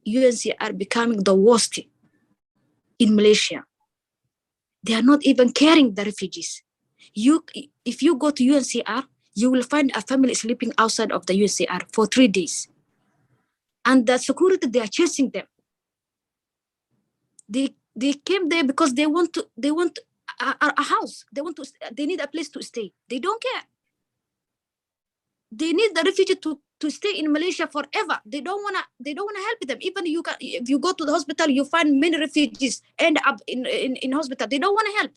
UNHCR are becoming the worst in Malaysia. They are not even caring the refugees. If you go to UNHCR, you will find a family sleeping outside of the UNHCR for 3 days. And the security, they are chasing them. They came there because they want a house. They need a place to stay. They don't care. They need the refugee to stay in Malaysia forever. They don't wanna help them. Even if you go to the hospital, you find many refugees end up in hospital. They don't want to help.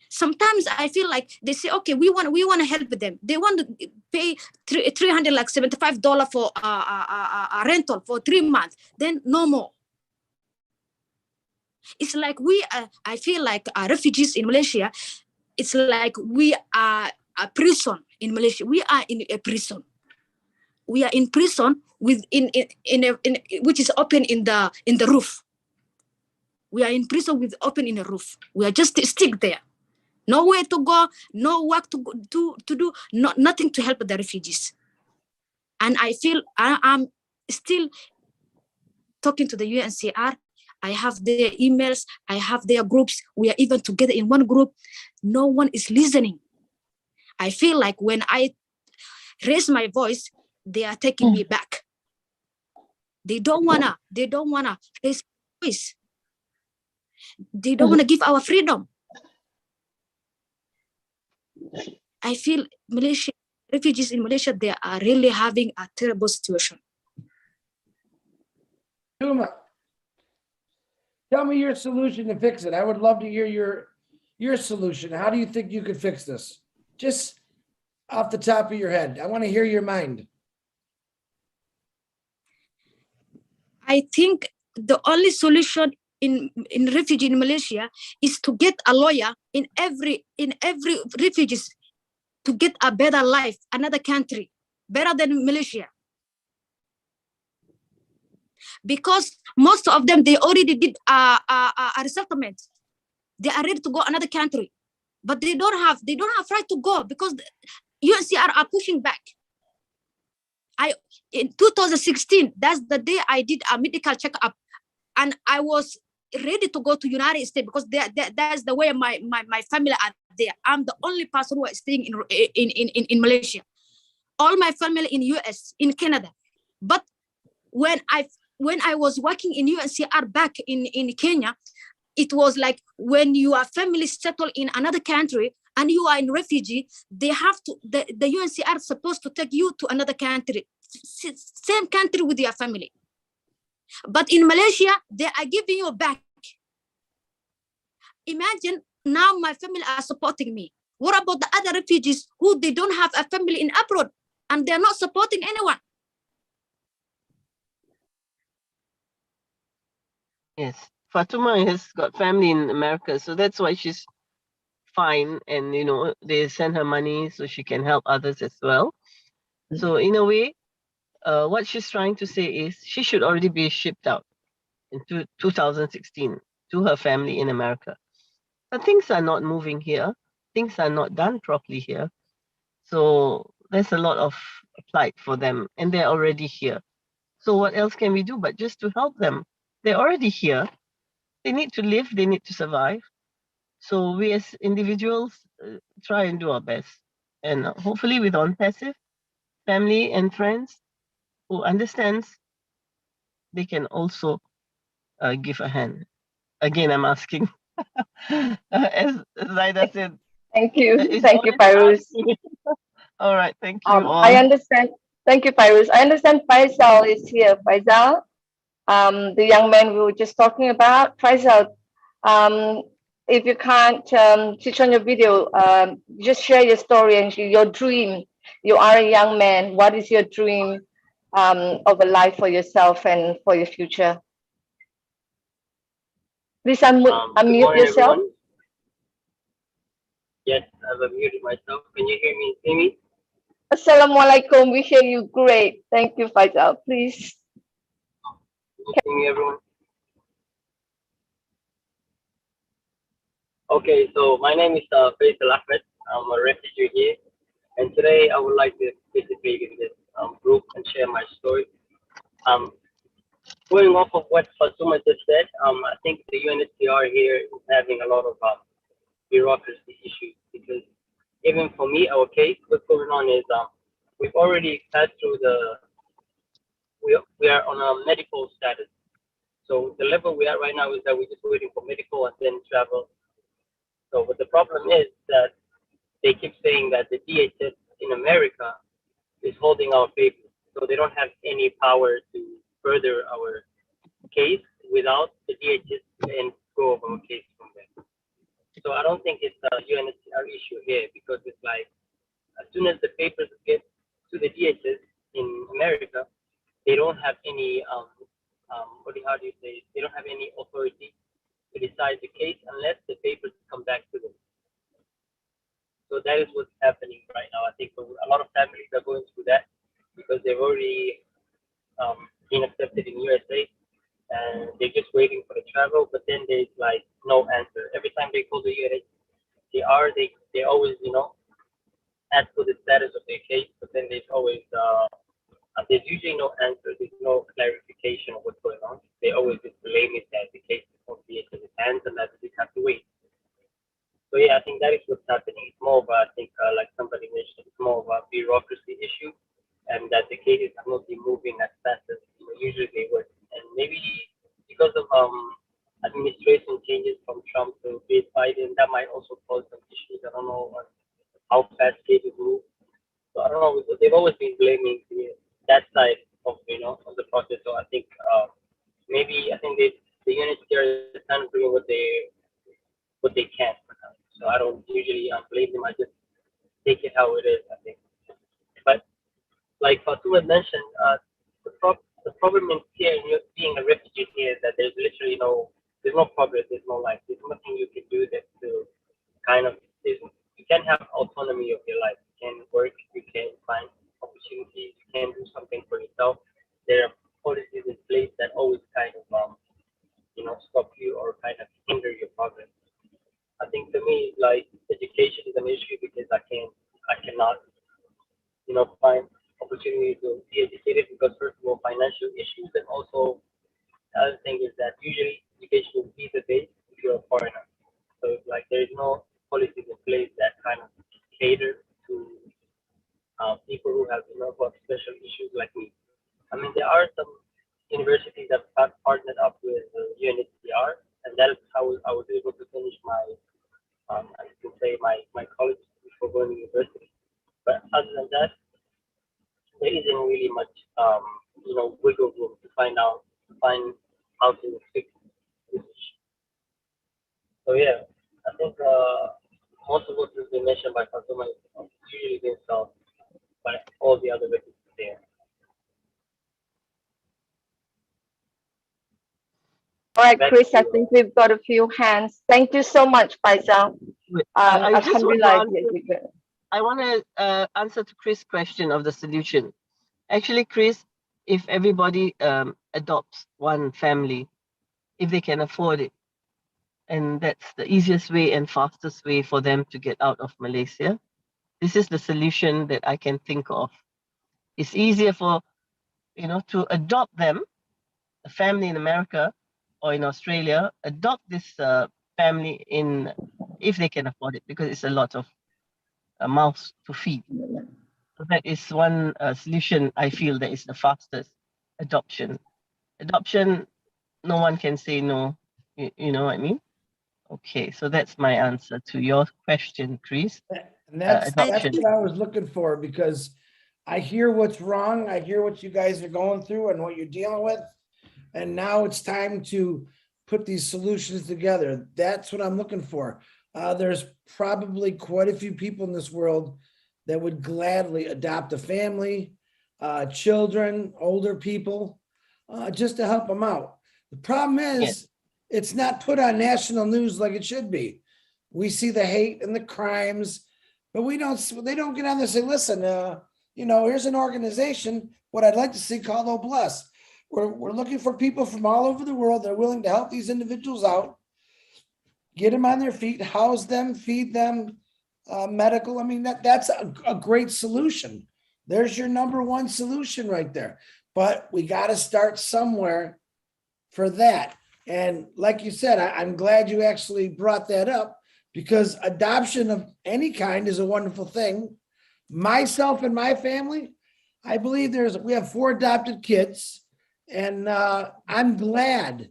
Sometimes I feel like they say, okay, we want to help them. They want to pay $375 for a rental for 3 months. Then no more. It's like I feel like refugees in Malaysia. It's like we are a prison in Malaysia. We are in a prison. We are in prison which is open in the roof. We are in prison with open in the roof. We are just stick there. Nowhere to go, no work to do, nothing to help the refugees. And I feel I'm still talking to the UNHCR. I have their emails, I have their groups. We are even together in one group. No one is listening. I feel like when I raise my voice, they are taking me back. They don't wanna raise voice. They don't wanna give our freedom. I feel refugees in Malaysia, they are really having a terrible situation. Fatuma, tell me your solution to fix it. I would love to hear your solution? How do you think you could fix this? Just off the top of your head. I want to hear your mind. I think the only solution in refugee in Malaysia is to get a lawyer in every refugees to get a better life, another country, better than Malaysia. Because most of them, they already did a resettlement. They are ready to go another country, but they don't have right to go because the UNHCR are pushing back. In 2016, that's the day I did a medical checkup, and I was ready to go to United States because that's the way my family are there. I'm the only person who is staying in Malaysia. All my family in US, in Canada. But when I was working in UNHCR back in Kenya, it was like when your family settled in another country and you are in refugee, they have to, the UNHCR is supposed to take you to another country, same country with your family. But in Malaysia, they are giving you back. Imagine now my family are supporting me. What about the other refugees who they don't have a family in abroad and they're not supporting anyone? Yes, Fatuma has got family in America, so that's why she's fine. And you know, they send her money so she can help others as well. So in a way, what she's trying to say is she should already be shipped out in 2016 to her family in America. But things are not moving here. Things are not done properly here. So there's a lot of plight for them, and they're already here. So what else can we do but just to help them? They're already here. They need to live. They need to survive. So we as individuals try and do our best. And hopefully with ONPASSIVE, family and friends who understands, they can also give a hand. Again, I'm asking, as Zaida said. Thank you. It's Thank you, always Fairuz. all right, thank you all. I understand. Thank you, Fairuz. I understand Faisal is here. Faisal, the young man we were just talking about. Faisal, if you can't switch on your video, just share your story and your dream. You are a young man. What is your dream of a life for yourself and for your future? Please Good unmute morning, yourself. everyone. Yes, I've unmuted myself. Can you hear me? See me? Assalamualaikum. We hear you great. Thank you, Faisal. Please. Good evening, everyone. Okay, so my name is Faisal Ahmed. I'm a refugee here, and today I would like to participate in this group and share my story. Going off of what Fatuma just said, I think the UNHCR here is having a lot of bureaucracy issues because even for me, our case, what's going on is we've already passed through we are on a medical status. So the level we are right now is that we're just waiting for medical and then travel. So what the problem is that they keep saying that the DHS in America is holding our papers. So they don't have any power to further our case without the DHS and go over our case from there. So I don't think it's a UNHCR issue here because it's like as soon as the papers get to the DHS in America, they don't have any how do you say? They don't have any authority to decide the case unless the papers come back to them. So that is what's happening right now. I think a lot of families are going through that because they've already been accepted in USA and they're just waiting for the travel. But then there's like no answer. Every time they call the UNHCR, they always ask for the status of their case, but then there's always there's usually no answer. There's no clarification of what's going on. They always just blame it that the case is on DHS's hands and that they just have to wait. So yeah, I think that is what's happening. It's more of I think like somebody mentioned, it's more of a bureaucracy issue, and that the cases are not been moving as fast as usually they would. And maybe because of administration changes from Trump to Biden, that might also cause some issues. I don't know how fast cases move. So I don't know. They've always been blaming that side of of the process. So I think maybe the UNHCR is kind of doing what they can. So I don't usually blame them. I just take it how it is, I think. But like Fatuma mentioned, the problem in here, being a refugee here, is that there's literally there's no progress, there's no life, there's nothing you can do that to kind of, you can have autonomy of your life. You can work, you can find opportunities, you can do something for yourself. There are policies in place that always kind of, stop you or kind of hinder your progress. I think to me, like, education is an issue because I cannot, find opportunity to be educated because first of all, financial issues, and also the other thing is that usually education is visa based if you're a foreigner. So like there is no policies in place that kind of cater to people who have got special issues like me. I mean, there are some universities that have partnered up with UNHCR, and that's how I was able to finish my, I can say my college before going to university. But other than that, there isn't really much, wiggle room to find how to fix this issue. So yeah, I think most of what has been mentioned by Fatuma is usually being solved by all the other witnesses there. All right, Back Chris, to I you. think we've got a few hands. Thank you so much, Faisal. I just want to Alhamdulillah. I want to answer to Chris' question of the solution. Actually, Chris, if everybody adopts one family, if they can afford it, and that's the easiest way and fastest way for them to get out of Malaysia, this is the solution that I can think of. It's easier for, to adopt them, a family in America or in Australia, adopt this family if they can afford it, because it's a lot of mouths to feed. So that is one solution I feel that is the fastest. Adoption. Adoption, no one can say no. You know what I mean? Okay, so that's my answer to your question, Chris. And that's Adoption. what I was looking for, because I hear what's wrong. I hear what you guys are going through and what you're dealing with. And now it's time to put these solutions together. That's what I'm looking for. There's probably quite a few people in this world that would gladly adopt a family, children, older people, just to help them out. The problem is, it's not put on national news like it should be. We see the hate and the crimes, but they don't get on there and say, listen, here's an organization, what I'd like to see called Oh Bless. We're looking for people from all over the world that are willing to help these individuals out, get them on their feet, house them, feed them, medical. I mean, that's a great solution. There's your number one solution right there. But we got to start somewhere for that. And like you said, I'm glad you actually brought that up, because adoption of any kind is a wonderful thing. Myself and my family, I believe we have 4 adopted kids, and I'm glad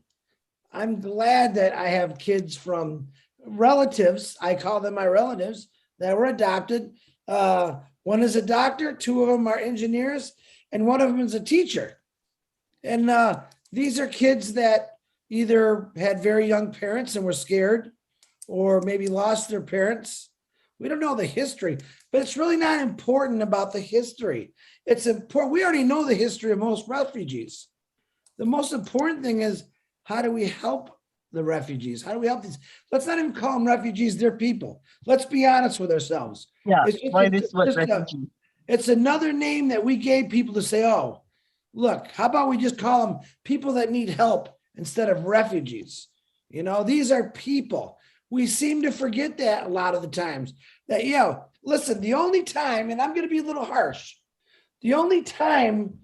that I have kids from relatives. I call them my relatives that were adopted. One is a doctor, 2 of them are engineers, and 1 of them is a teacher. And these are kids that either had very young parents and were scared, or maybe lost their parents. We don't know the history, but it's really not important about the history. It's important. We already know the history of most refugees. The most important thing is, how do we help the refugees? How do we help these? Let's not even call them refugees, they're people. Let's be honest with ourselves. Yeah, It's it's another name that we gave people to say, oh, look, how about we just call them people that need help instead of refugees? These are people. We seem to forget that a lot of the times. That, listen, the only time, and I'm going to be a little harsh, the only time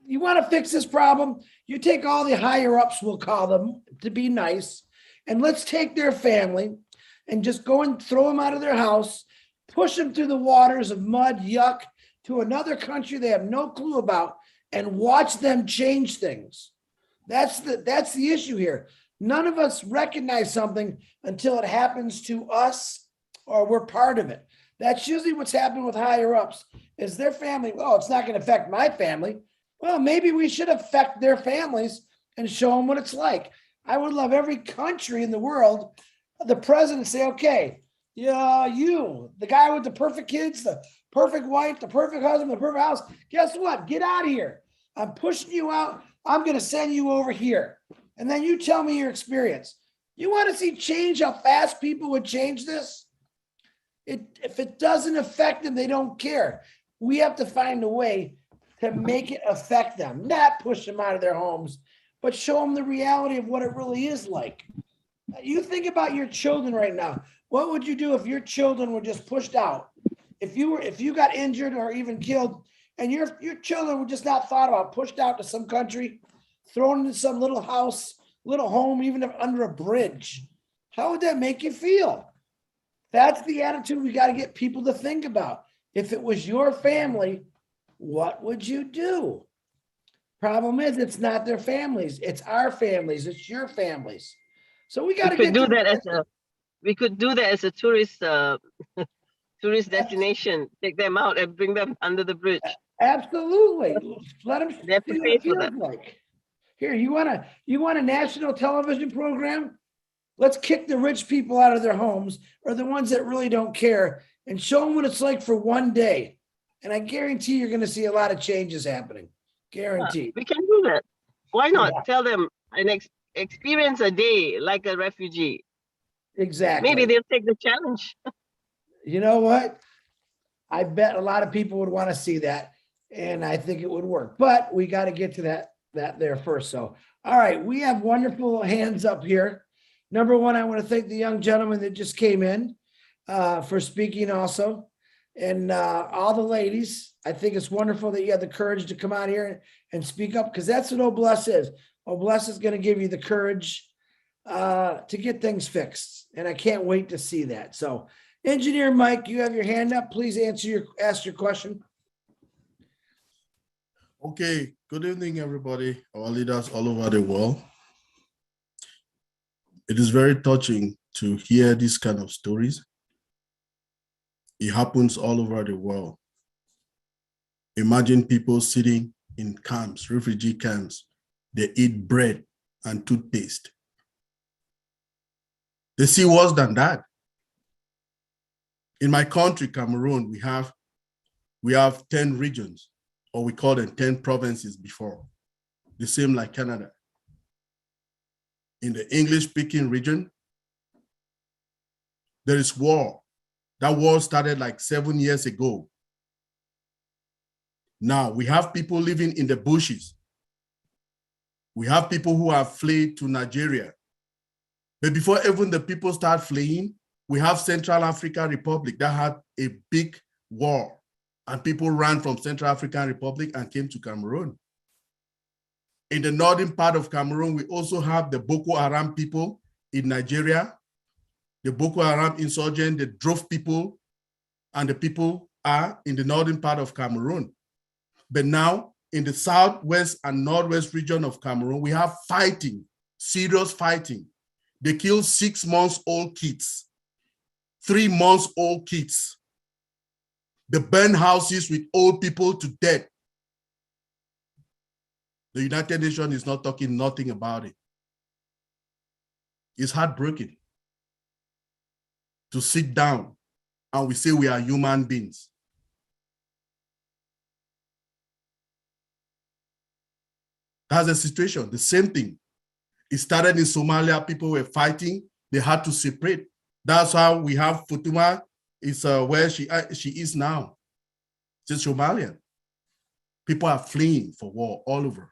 you want to fix this problem, you take all the higher ups, we'll call them, to be nice, and let's take their family and just go and throw them out of their house, push them through the waters of mud, yuck, to another country they have no clue about, and watch them change things. That's the issue here. None of us recognize something until it happens to us or we're part of it. That's usually what's happened with higher ups, is their family, oh, it's not going to affect my family. Well, maybe we should affect their families and show them what it's like. I would love every country in the world, the president say, okay, Yeah, you, the guy with the perfect kids, the perfect wife, the perfect husband, the perfect house. Guess what? Get out of here. I'm pushing you out. I'm going to send you over here. And then you tell me your experience. You want to see change, how fast people would change this? If it doesn't affect them, they don't care. We have to find a way to make it affect them, not push them out of their homes, but show them the reality of what it really is like. You think about your children right now. What would you do if your children were just pushed out? If you got injured or even killed, and your children were just not thought about, pushed out to some country, thrown into some little house, little home, even if under a bridge, how would that make you feel? That's the attitude we got to get people to think about. If it was your family, what would you do? Problem is, it's not their families. It's our families. It's your families. So we got to get do that as a we could do that as a tourist tourist destination. Take them out and bring them under the bridge. Absolutely. Let them They have to see what pay it for feels that. like. Here, you want a national television program? Let's kick the rich people out of their homes, or the ones that really don't care, and show them what it's like for one day. And I guarantee you're going to see a lot of changes happening. Guaranteed. We can do that. Why not? Yeah. Tell them and experience a day like a refugee. Exactly. Maybe they'll take the challenge. You know what? I bet a lot of people would want to see that, and I think it would work. But we got to get to that there first. So, all right, we have wonderful hands up here. Number one, I want to thank the young gentleman that just came in for speaking also. And all the ladies, I think it's wonderful that you have the courage to come out here and speak up, because that's what Obless is. Obless is going to give you the courage to get things fixed. And I can't wait to see that. So, Engineer Mike, you have your hand up. Please ask your question. Okay, good evening, everybody, our leaders all over the world. It is very touching to hear these kind of stories. It happens all over the world. Imagine people sitting in camps, refugee camps. They eat bread and toothpaste. They see worse than that. In my country, Cameroon, we have 10 regions, or we call them 10 provinces before, the same like Canada. In the English-speaking region, there is war. That war started like 7 years ago. Now we have people living in the bushes. We have people who have fled to Nigeria. But before even the people start fleeing, we have Central African Republic that had a big war, and people ran from Central African Republic and came to Cameroon. In the northern part of Cameroon, we also have the Boko Haram people in Nigeria. The Boko Haram insurgent that drove people, and the people are in the northern part of Cameroon. But now in the southwest and northwest region of Cameroon, we have fighting, serious fighting. They kill 6-month-old kids, 3-month-old kids. They burn houses with old people to death. The United Nations is not talking nothing about it. It's heartbreaking to sit down and we say we are human beings. That's the situation, the same thing. It started in Somalia, people were fighting, they had to separate. That's how we have Futuma, is where she is now. She's Somalian. People are fleeing for war all over.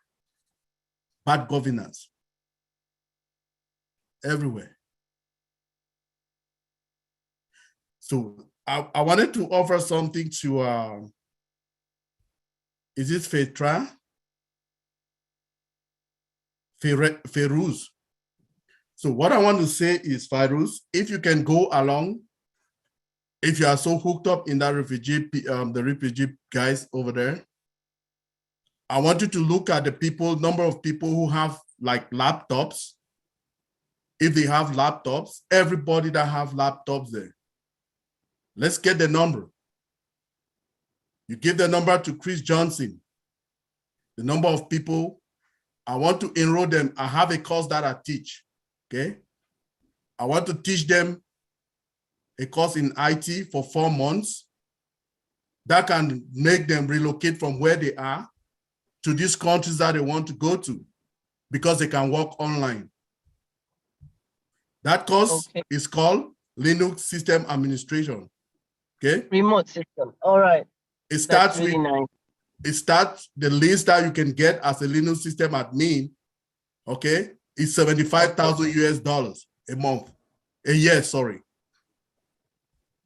Bad governance everywhere. So I wanted to offer something to, is it Fetra? Ferouz. So what I want to say is, Ferouz, if you can go along, if you are so hooked up in that refugee, the refugee guys over there, I want you to look at the people, number of people who have like laptops. If they have laptops, everybody that have laptops there. Let's get the number. You give the number to Chris Johnson. The number of people, I want to enroll them. I have a course that I teach, okay? I want to teach them a course in IT for 4 months. That can make them relocate from where they are to these countries that they want to go to because they can work online. That course is called Linux System Administration. Okay. Remote system. All right. It starts That's really with, nice. it starts, the least that you can get as a Linux system admin, okay, is 75,000 US dollars a month, a year, sorry.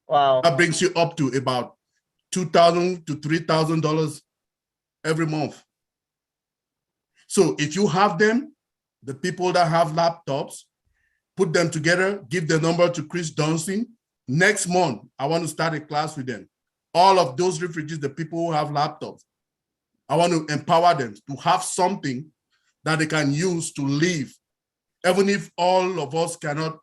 Wow. That brings you up to about $2,000 to $3,000 every month. So if you have them, the people that have laptops, put them together, give the number to Chris Dunstan. Next month, I want to start a class with them. All of those refugees, the people who have laptops, I want to empower them to have something that they can use to live. Even if all of us cannot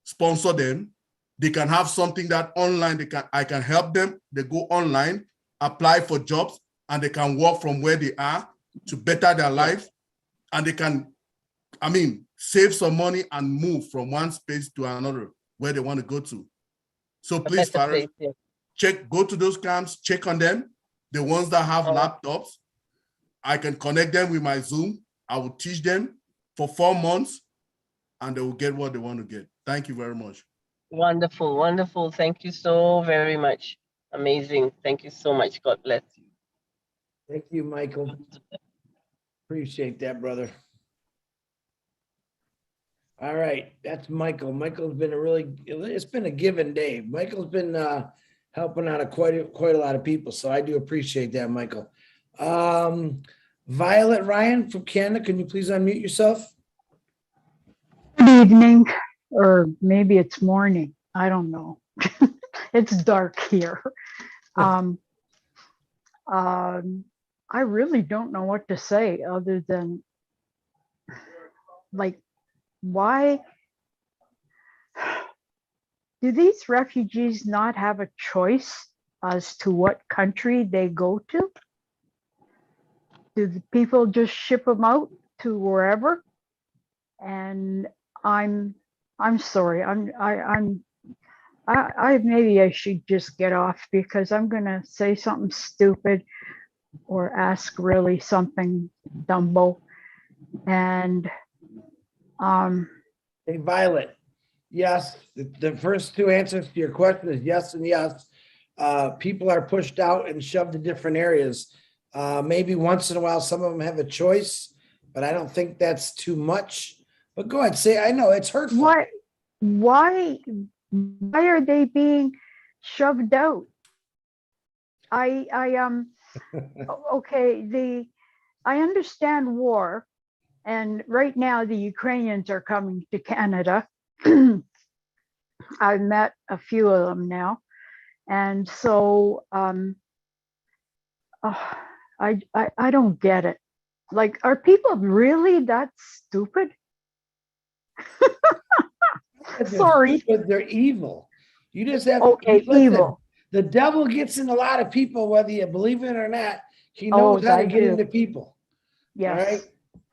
sponsor them, they can have something that online, I can help them. They go online, apply for jobs, and they can work from where they are to better their life. And they can, save some money and move from one space to another where they want to go to. So please, Faris, go to those camps, check on them. The ones that have laptops, I can connect them with my Zoom. I will teach them for 4 months and they will get what they want to get. Thank you very much. Wonderful, wonderful. Thank you so very much. Amazing. Thank you so much. God bless you. Thank you, Michael. Appreciate that, brother. All right, that's Michael. Michael's been it's been a given day. Michael's been helping out quite a lot of people, so I do appreciate that, Michael. Violet Ryan from Canada, can you please unmute yourself? Good evening, or maybe it's morning. I don't know. It's dark here. I really don't know what to say other than, like, why do these refugees not have a choice as to what country they go to? Do the people just ship them out to wherever? And I'm sorry. Maybe I should just get off because I'm gonna say something stupid or ask really something dumbo. And Hey, Violet, yes, the first two answers to your question is yes and yes. People are pushed out and shoved to different areas. Maybe once in a while, some of them have a choice, but I don't think that's too much. But go ahead, say, I know it's hurtful. Why are they being shoved out? Okay, I understand war, and right now the Ukrainians are coming to Canada. I've met a few of them now, and so I don't get it. Like, are people really that stupid? Sorry, but they're evil. You just have evil. The devil gets in a lot of people, whether you believe it or not. He knows how to get into people. Yes. All right.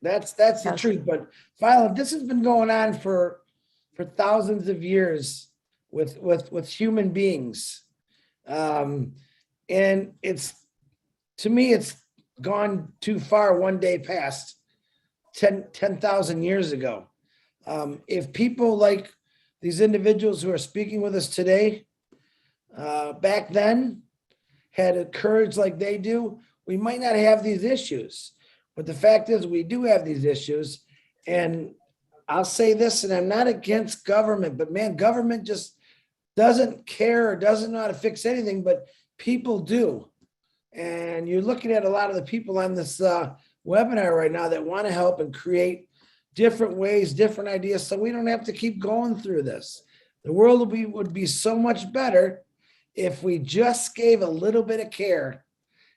That's the truth. But Violet, this has been going on for thousands of years with human beings. And to me, it's gone too far one day past 10,000 years ago. If people like these individuals who are speaking with us today, back then had a courage like they do, we might not have these issues. But the fact is we do have these issues. And I'll say this, and I'm not against government, but man, government just doesn't care or doesn't know how to fix anything, but people do. And you're looking at a lot of the people on this webinar right now that want to help and create different ways, different ideas, so we don't have to keep going through this. The world would be so much better if we just gave a little bit of care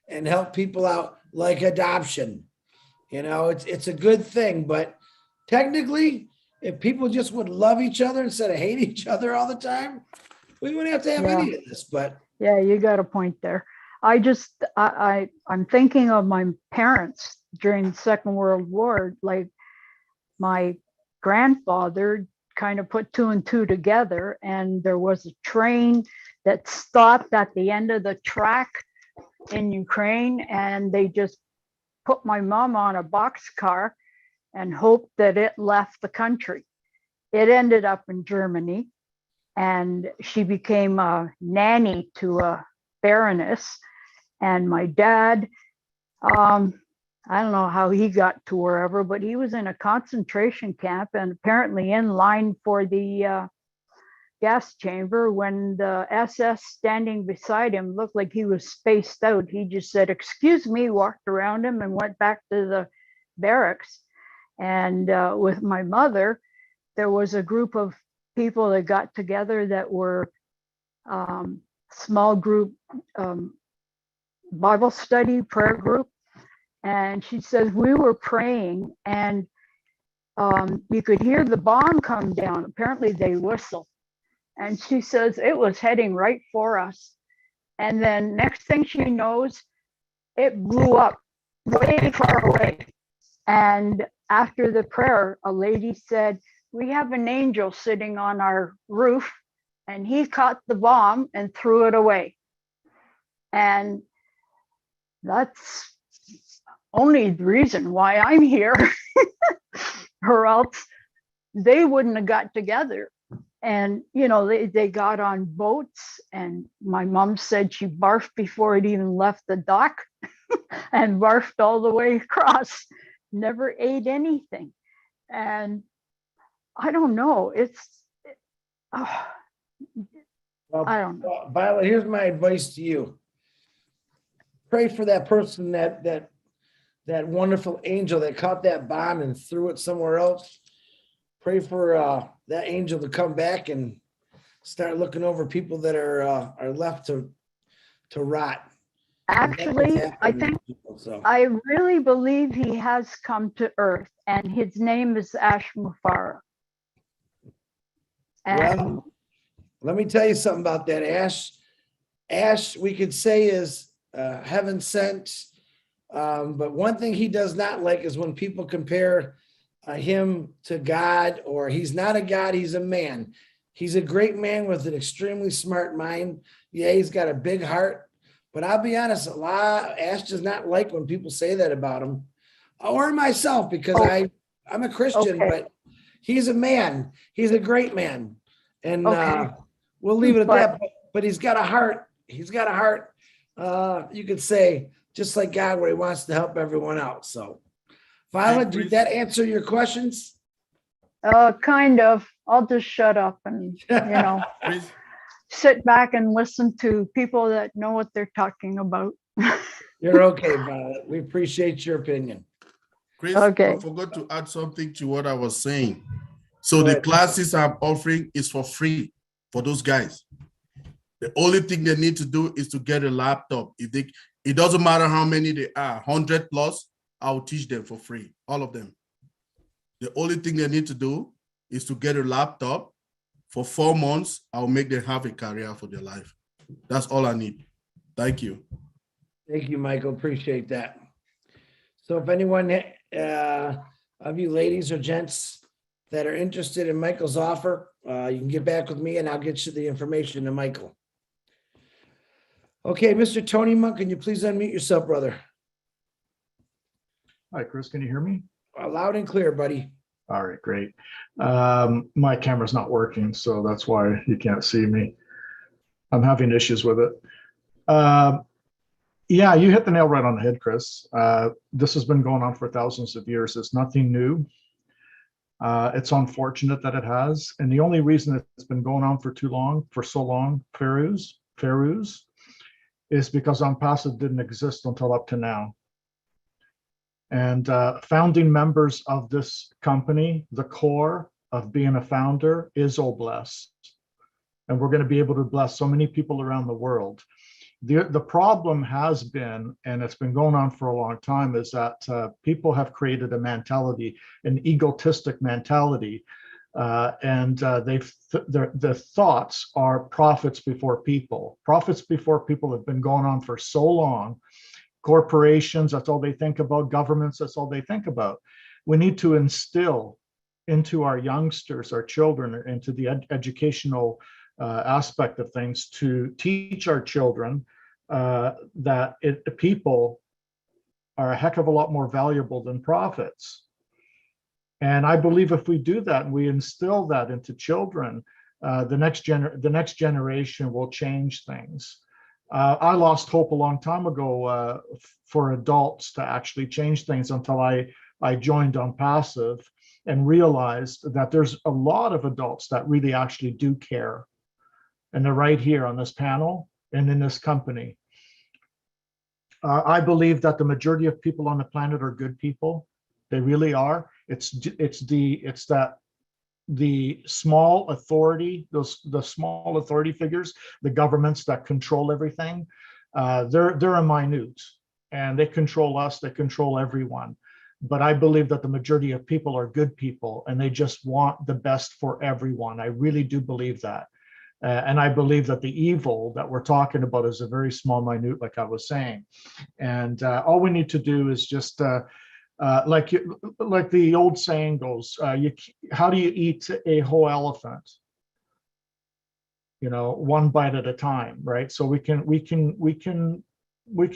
and help people out, like adoption. You know, it's a good thing, but technically, if people just would love each other instead of hate each other all the time, we wouldn't have to have any of this. But yeah, you got a point there. I'm thinking of my parents during the Second World War. Like, my grandfather kind of put two and two together, and there was a train that stopped at the end of the track in Ukraine, and they just put my mom on a boxcar and hoped that it left the country. It ended up in Germany, and she became a nanny to a baroness. And my dad, I don't know how he got to wherever, but he was in a concentration camp and apparently in line for the gas chamber. When the SS standing beside him looked like he was spaced out, he just said, "Excuse me," walked around him and went back to the barracks. And with my mother, there was a group of people that got together that were small group Bible study prayer group. And she says, we were praying and you could hear the bomb come down. Apparently they whistle. And she says it was heading right for us. And then next thing she knows, it blew up way far away. And after the prayer, a lady said, "We have an angel sitting on our roof and he caught the bomb and threw it away." And that's only the reason why I'm here, or else they wouldn't have got together. And, you know, they got on boats, and my mom said she barfed before it even left the dock and barfed all the way across, never ate anything. And I don't know, I don't know. Well, Violet, here's my advice to you. Pray for that person, that wonderful angel that caught that bomb and threw it somewhere else. Pray for that angel to come back and start looking over people that are left to rot. Actually, I think I really believe he has come to Earth, and his name is Ash Mufara. And Well, let me tell you something about that. Ash, we could say is heaven sent. But one thing he does not like is when people compare him to God, or he's not a God, he's a man. He's a great man with an extremely smart mind. Yeah, he's got a big heart. But I'll be honest, Ash does not like when people say that about him, or myself, because I'm a Christian, Okay. but he's a man. He's a great man. And Okay. we'll leave it at But- that. But he's got a heart. He's got a heart, you could say, just like God, where he wants to help everyone out. So, Violet, did that answer your questions? kind of. I'll just shut up and, Chris, sit back and listen to people that know what they're talking about. You're okay, Violet. We appreciate your opinion. Chris, Okay. I forgot to add something to what I was saying. So Go the ahead. classes I'm offering is for free for those guys. The only thing they need to do is to get a laptop. It doesn't matter how many they are, 100 plus, I'll teach them for free, all of them. The only thing they need to do is to get a laptop. For 4 months, I'll make them have a career for their life. That's all I need. Thank you. Thank you, Michael. Appreciate that. So if anyone of you ladies or gents that are interested in Michael's offer, you can get back with me and I'll get you the information to Michael. Okay, Mr. Tony Monk, can you please unmute yourself, brother? Hi, Chris, can you hear me? Loud and clear, buddy. All right, great. My camera's not working, so that's why you can't see me. I'm having issues with it. Yeah, you hit the nail right on the head, Chris. This has been going on for thousands of years. It's nothing new. It's unfortunate that it has. And the only reason it's been going on for so long, Ferus, is because ONPASSIVE didn't exist until up to now. And founding members of this company, the core of being a founder is Bless. And we're going to be able to bless so many people around the world. The problem has been, and it's been going on for a long time, is that people have created a mentality, an egotistic mentality. The thoughts are profits before people. Profits before people have been going on for so long. Corporations, that's all they think about. Governments, that's all they think about. We need to instill into our youngsters, our children, into the educational aspect of things, to teach our children that people are a heck of a lot more valuable than profits. And I believe if we do that and we instill that into children, the next generation will change things. I lost hope a long time ago for adults to actually change things until I joined ONPASSIVE and realized that there's a lot of adults that really actually do care. And they're right here on this panel and in this company. I believe that the majority of people on the planet are good people. They really are. It's that the small authority, the small authority figures, the governments that control everything, they're a minute, and they control us, they control everyone. But I believe that the majority of people are good people, and they just want the best for everyone. I really do believe that. And I believe that the evil that we're talking about is a very small minute, like I was saying. And all we need to do is just, like the old saying goes, how do you eat a whole elephant? You know, one bite at a time, right? So we can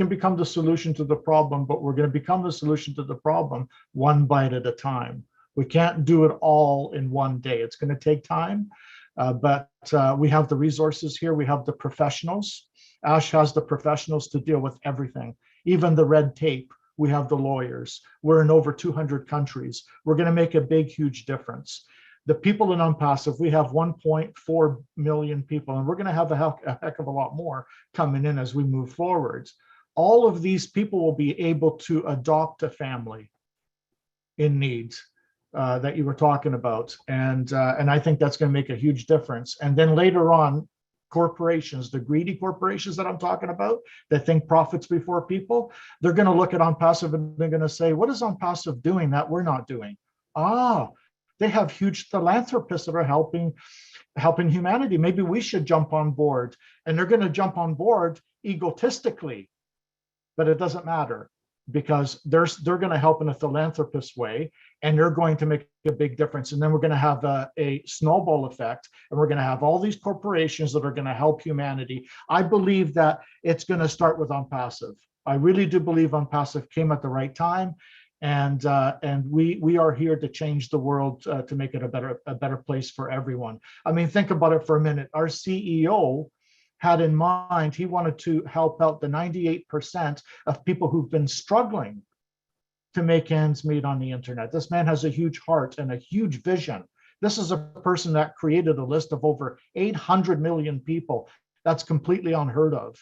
become the solution to the problem, but we're going to become the solution to the problem one bite at a time. We can't do it all in one day. It's going to take time, but we have the resources here. We have the professionals. Ash has the professionals to deal with everything, even the red tape. We have the lawyers. We're in over 200 countries. We're going to make a big, huge difference. The people in ONPASSIVE, we have 1.4 million people, and we're going to have a heck of a lot more coming in as we move forward. All of these people will be able to adopt a family in need that you were talking about. And I think that's going to make a huge difference. And then later on, corporations, the greedy corporations that I'm talking about, that think profits before people, they're going to look at ONPASSIVE and they're going to say, what is ONPASSIVE doing that we're not doing? They have huge philanthropists that are helping humanity. Maybe we should jump on board. And they're going to jump on board egotistically, but it doesn't matter, because they're going to help in a philanthropist way, and they're going to make a big difference. And then we're going to have a snowball effect, and we're going to have all these corporations that are going to help humanity. I believe that it's going to start with ONPASSIVE. I really do believe ONPASSIVE came at the right time, and we are here to change the world, to make it a better place for everyone. I mean, think about it for a minute. Our CEO had in mind, he wanted to help out the 98% of people who've been struggling to make ends meet on the internet. This man has a huge heart and a huge vision. This is a person that created a list of over 800 million people. That's completely unheard of.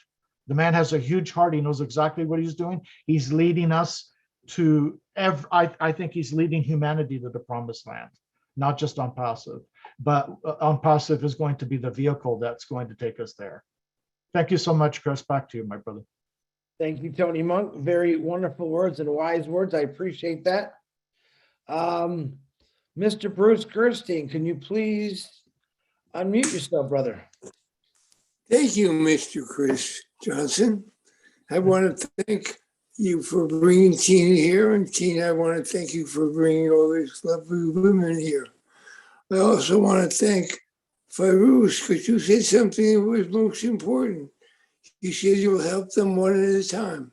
The man has a huge heart. He knows exactly what he's doing. He's leading us to, I think he's leading humanity to the promised land, not just ONPASSIVE, but ONPASSIVE is going to be the vehicle that's going to take us there. Thank you so much, Chris. Back to you, my brother. Thank you, Tony Monk. Very wonderful words and wise words. I appreciate that. Mr. Bruce Gerstein, can you please unmute yourself, brother? Thank you, Mr. Chris Johnson. I want to thank you for bringing Tina here, and Tina, I want to thank you for bringing all these lovely women here. I also want to thank Fairuz, because you said something that was most important. You said you'll help them one at a time,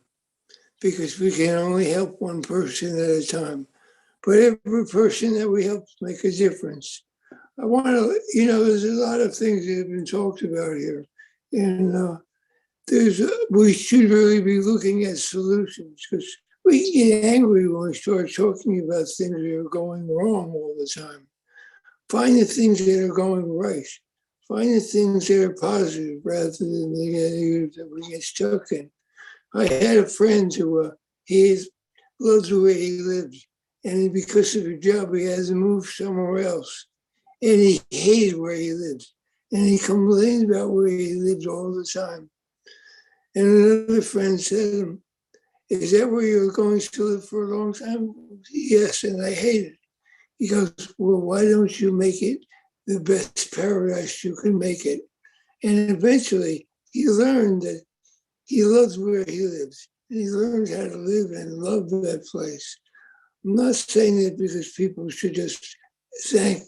because we can only help one person at a time. But every person that we help make a difference. I want to, there's a lot of things that have been talked about here. And we should really be looking at solutions, because we get angry when we start talking about things that are going wrong all the time. Find the things that are going right. Find the things that are positive rather than the negative that we get stuck in. I had a friend who he loves the way he lives, and because of his job, he has to move somewhere else, and he hates where he lives, and he complains about where he lives all the time. And another friend said to him, "Is that where you're going to live for a long time?" "Yes, and I hate it." He goes, "Well, why don't you make it the best paradise you can make it?" And eventually he learned that he loves where he lives. And he learned how to live and love that place. I'm not saying that because people should just thank,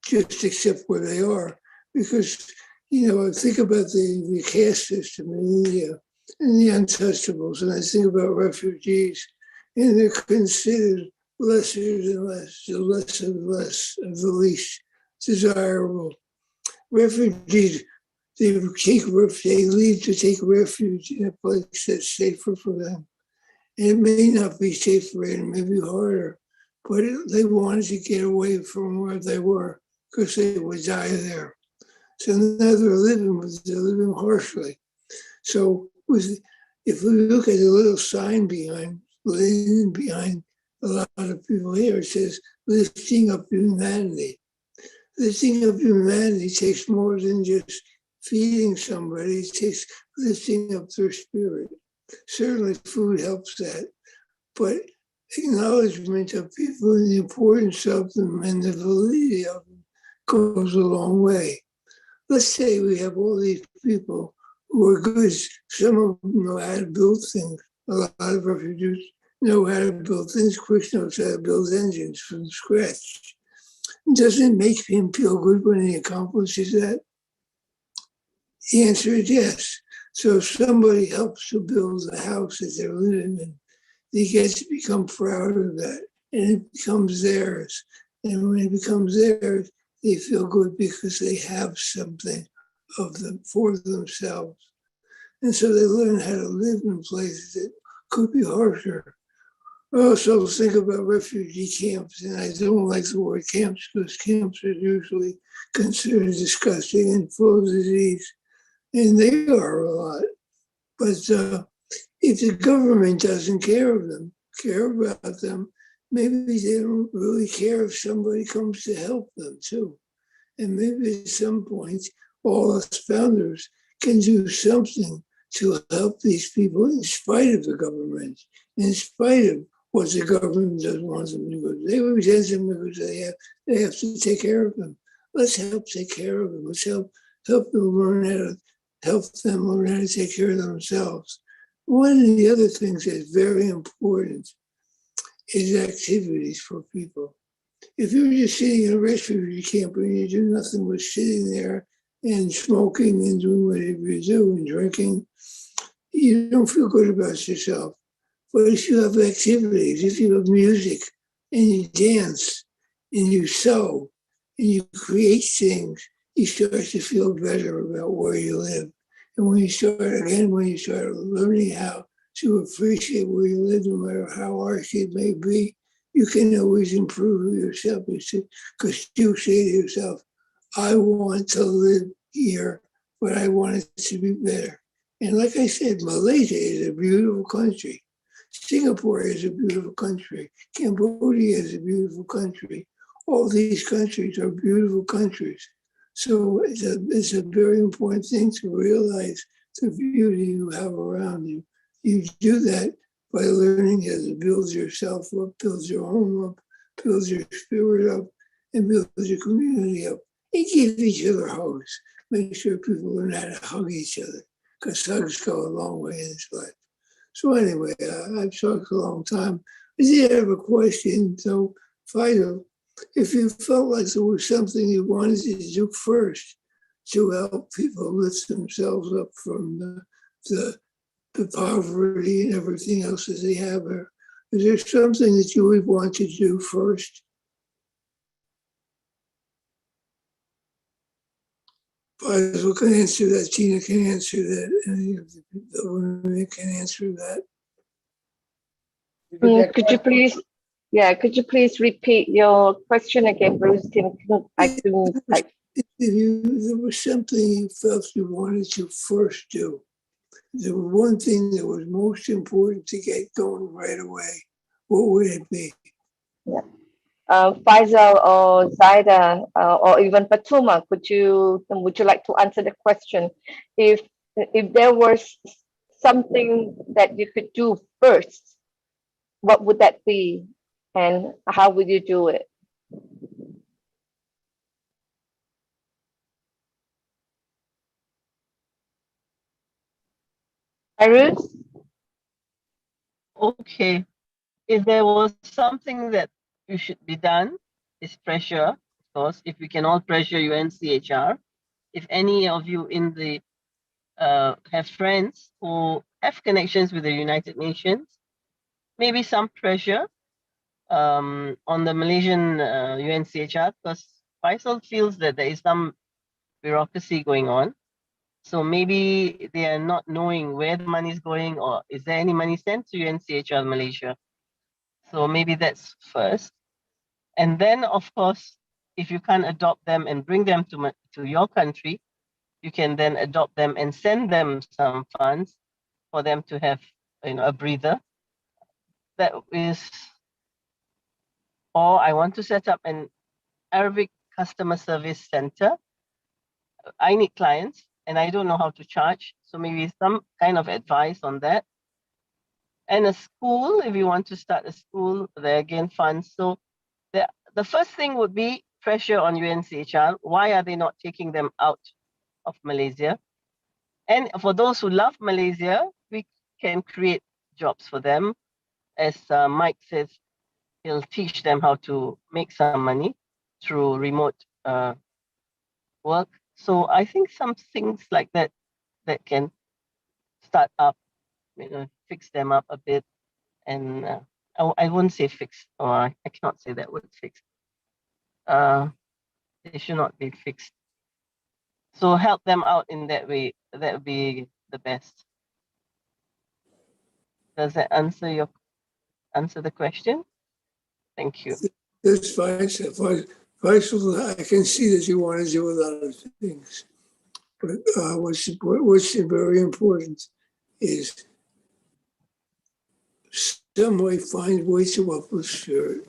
just accept where they are. Because, you know, I think about the caste system in India and the untouchables, and I think about refugees, and they're considered lesser than less, the less of less, of the least desirable. Refugees, they leave to take refuge in a place that's safer for them. And it may not be safer and it may be harder, but they wanted to get away from where they were because they would die there. So now they're living harshly. So if we look at the little sign behind a lot of people here, it says lifting up humanity. Lifting up humanity takes more than just feeding somebody. It takes lifting up their spirit. Certainly food helps that, but acknowledgement of people and the importance of them and the validity of them goes a long way. Let's say we have all these people who are good. Some of them know how to build things. A lot of refugees know how to build things. Chris knows how to build engines from scratch. Doesn't it make him feel good when he accomplishes that? The answer is yes. So if somebody helps to build the house that they're living in, they get to become proud of that, and it becomes theirs. And when it becomes theirs, they feel good because they have something of them for themselves. And so they learn how to live in places that could be harsher. I also think about refugee camps, and I don't like the word camps because camps are usually considered disgusting and full of disease, and they are a lot. But if the government doesn't care about them, maybe they don't really care if somebody comes to help them too. And maybe at some point, all us founders can do something to help these people in spite of the government, in spite of what the government doesn't want them to do. They resent them because they have to take care of them. Let's help take care of them. Let's help them learn how to take care of themselves. One of the other things that's very important is activities for people. If you're just sitting in a refugee camp and you do nothing but sitting there and smoking and doing whatever you do and drinking, you don't feel good about yourself. But if you have activities, if you have music and you dance and you sew and you create things, you start to feel better about where you live. And when you start learning how to appreciate where you live, no matter how harsh it may be, you can always improve yourself. Because you say to yourself, I want to live here, but I want it to be better. And like I said, Malaysia is a beautiful country. Singapore is a beautiful country. Cambodia is a beautiful country. All these countries are beautiful countries. So it's a very important thing to realize the beauty you have around you. You do that by learning how to build yourself up, build your home up, build your spirit up, and build your community up. And give each other hugs. Make sure people learn how to hug each other, because hugs go a long way in this life. So anyway, I've talked a long time. I did have a question. So, Fido, if you felt like there was something you wanted to do first to help people lift themselves up from the poverty and everything else that they have, is there something that you would want to do first? Fido can answer that. Tina can answer that. Any of the women can answer that. Could you please repeat your question again, Bruce? There was something you felt you wanted to first do. The one thing that was most important to get going right away. What would it be? Yeah. Faisal or Zaida or even Patuma, would you like to answer the question? If there was something that you could do first, what would that be, and how would you do it? Iris? Okay. If there was something that you should be done, is pressure, of course. If we can all pressure UNCHR, if any of you in the have friends who have connections with the United Nations, maybe some pressure on the Malaysian UNCHR, because Faisal feels that there is some bureaucracy going on. So maybe they are not knowing where the money is going, or is there any money sent to UNCHR Malaysia? So maybe that's first. And then, of course, if you can't adopt them and bring them to your country, you can then adopt them and send them some funds for them to have, a breather. That is, or I want to set up an Arabic customer service center. I need clients and I don't know how to charge. So maybe some kind of advice on that. And a school, if you want to start a school, there again funds. So the first thing would be pressure on UNCHR. Why are they not taking them out of Malaysia? And for those who love Malaysia, we can create jobs for them. As Mike says, he'll teach them how to make some money through remote work. So I think some things like that can start up, fix them up a bit. And I wouldn't say fix, or I cannot say that word fix. They should not be fixed. So help them out in that way. That would be the best. Does that answer the question? Thank you. That's fine. Faisal, I can see that you want to do a lot of things, but what's very important is some way find ways to uplift spirit.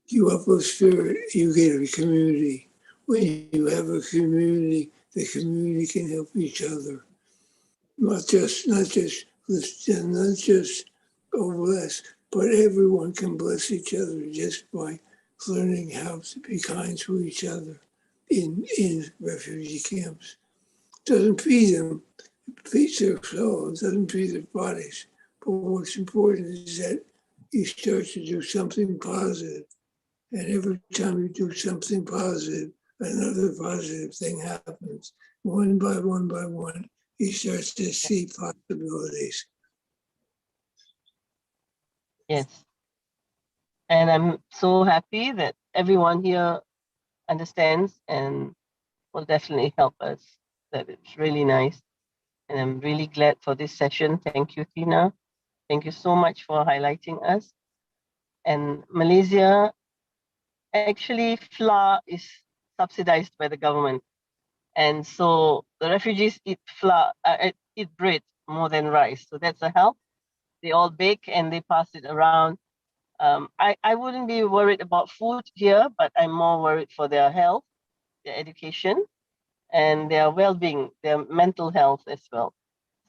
You uplift spirit, you get a community. When you have a community, the community can help each other. Not just bless, but everyone can bless each other just by learning how to be kind to each other in refugee camps. Doesn't feed them, it feeds their souls, doesn't feed their bodies. But what's important is that you start to do something positive. And every time you do something positive, another positive thing happens. One by one, he starts to see possibilities. Yes. And I'm so happy that everyone here understands and will definitely help us. That it's really nice. And I'm really glad for this session. Thank you, Tina. Thank you so much for highlighting us. And Malaysia, actually, flour is subsidized by the government. And so the refugees eat eat bread more than rice. So that's a help. They all bake and they pass it around. I wouldn't be worried about food here, but I'm more worried for their health, their education, and their well-being, their mental health as well.